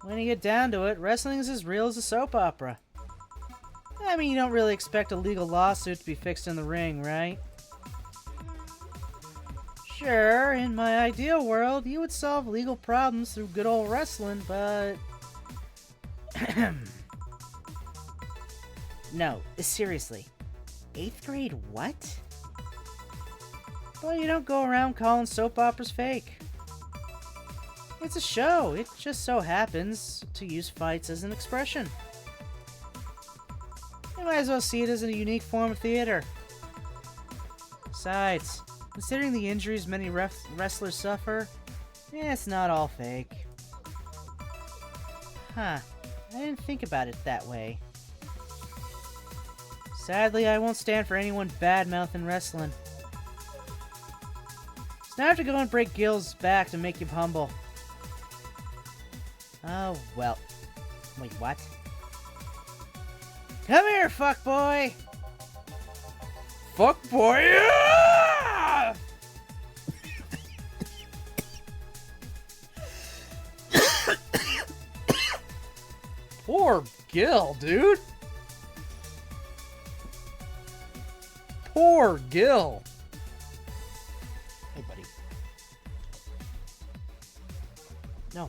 When you get down to it, wrestling is as real as a soap opera. I mean, you don't really expect a legal lawsuit to be fixed in the ring, right? Sure, in my ideal world, you would solve legal problems through good old wrestling, but... No, seriously. 8th grade what? Well, you don't go around calling soap operas fake. It's a show. It just so happens to use fights as an expression. You might as well see it as a unique form of theater. Besides, considering the injuries many wrestlers suffer, it's not all fake. Huh. I didn't think about it that way. Sadly, I won't stand for anyone bad-mouthing wrestling. It's not have to go and break Gil's back to make him humble. Oh, well. Wait, what? Come here, fuckboy! Fuckboy! Yeah! Poor Gil, dude. Poor Gil. Hey, buddy. No.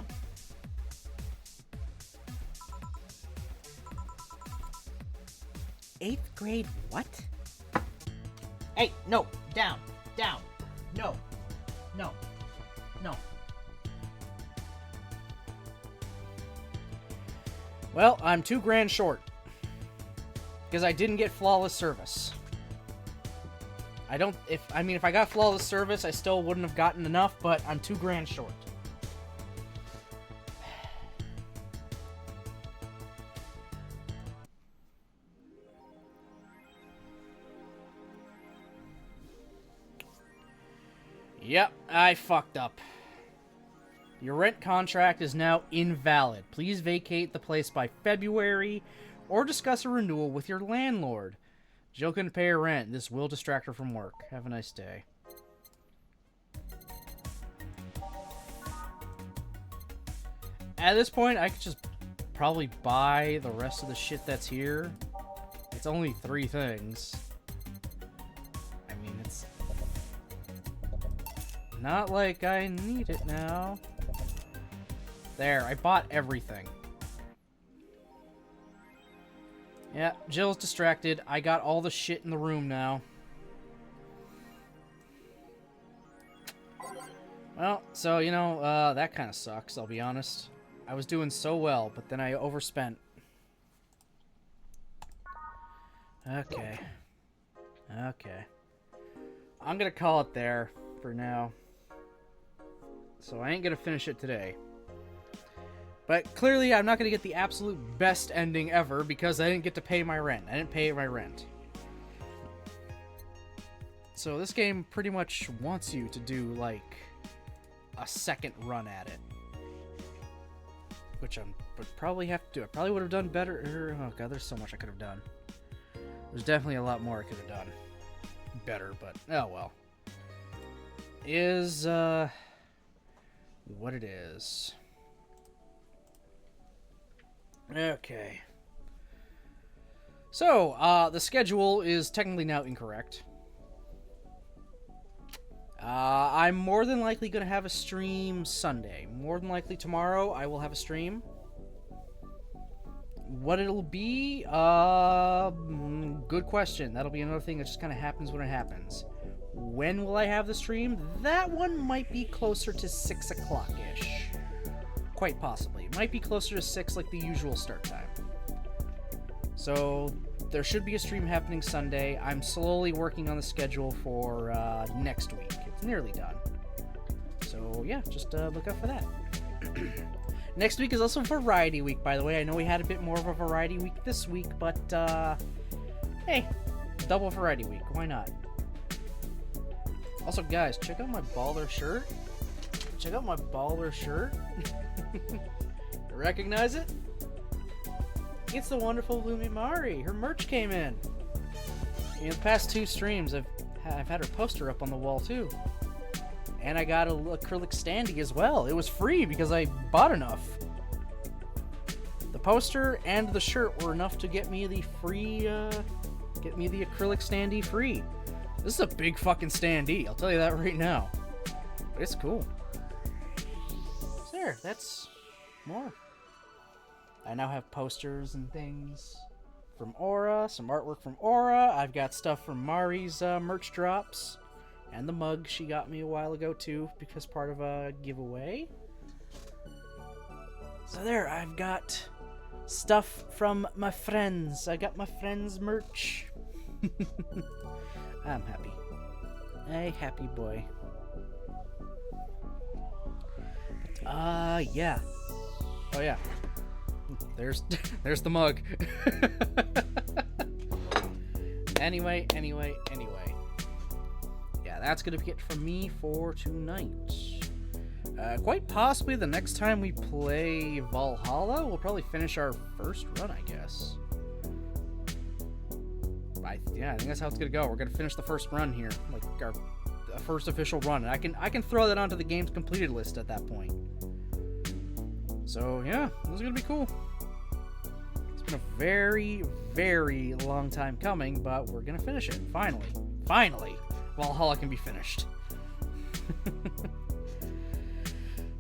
Eighth grade what? Hey, no. Down. Down. No. No. No. Well, I'm $2,000 short. Because I didn't get flawless service. If I got flawless service, I still wouldn't have gotten enough, but I'm $2,000 short. Yep, I fucked up. Your rent contract is now invalid. Please vacate the place by February or discuss a renewal with your landlord. Jill couldn't pay her rent. This will distract her from work. Have a nice day. At this point, I could just probably buy the rest of the shit that's here. It's only 3 things. I mean, it's not like I need it now. There, I bought everything. Yeah, Jill's distracted. I got all the shit in the room now. Well, so, you know, that kind of sucks, I'll be honest. I was doing so well, but then I overspent. Okay. Okay. I'm gonna call it there for now. So I ain't gonna finish it today. But clearly I'm not gonna get the absolute best ending ever because I didn't get to pay my rent. I didn't pay my rent. So this game pretty much wants you to do, like, a second run at it. Which I would probably have to do. I probably would have done better. Oh god, there's so much I could have done. There's definitely a lot more I could have done better, but oh well. Is what it is. Okay. So, the schedule is technically now incorrect. I'm more than likely going to have a stream Sunday. More than likely tomorrow I will have a stream. What it'll be? Good question. That'll be another thing that just kind of happens when it happens. When will I have the stream? That one might be closer to 6 o'clock-ish. Quite possibly. It might be closer to 6 like the usual start time. So, there should be a stream happening Sunday. I'm slowly working on the schedule for next week. It's nearly done. So, yeah, just look out for that. Next week is also Variety Week, by the way. I know we had a bit more of a Variety Week this week, but, hey, double variety week. Why not? Also, guys, check out my baller shirt. Check out my baller shirt. Recognize it? It's the wonderful Lumi Mari. Her merch came in. In the past 2 streams, I've had her poster up on the wall too. And I got an acrylic standee as well. It was free because I bought enough. The poster and the shirt were enough to get me the free, get me the acrylic standee free. This is a big fucking standee, I'll tell you that right now. But it's cool. So there, that's more. I now have posters and things from Aura, some artwork from Aura. I've got stuff from Mari's merch drops. And the mug she got me a while ago too, because part of a giveaway. So there, I've got stuff from my friends. I got my friends' merch. I'm happy. A happy boy. Yeah. Oh yeah. There's the mug. Anyway. Yeah, that's gonna be it from me for tonight. Quite possibly the next time we play Valhalla, we'll probably finish our first run, I guess. Yeah, I think that's how it's gonna go. We're gonna finish the first run here, like our first official run, and I can throw that onto the game's completed list at that point. So yeah, this is gonna be cool. It's been a very, very long time coming, but we're gonna finish it finally. Finally, Valhalla can be finished.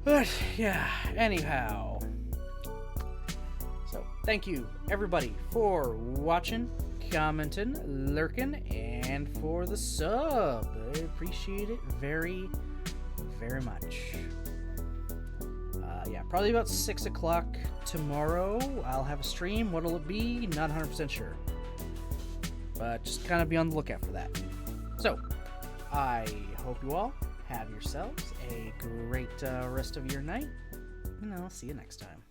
But yeah, anyhow. So thank you everybody for watching, commenting, lurking, and for the sub. I appreciate it very, very much. Yeah, probably about 6 o'clock tomorrow I'll have a stream. What'll it be? Not 100% sure. But just kind of be on the lookout for that. So, I hope you all have yourselves a great rest of your night, and I'll see you next time.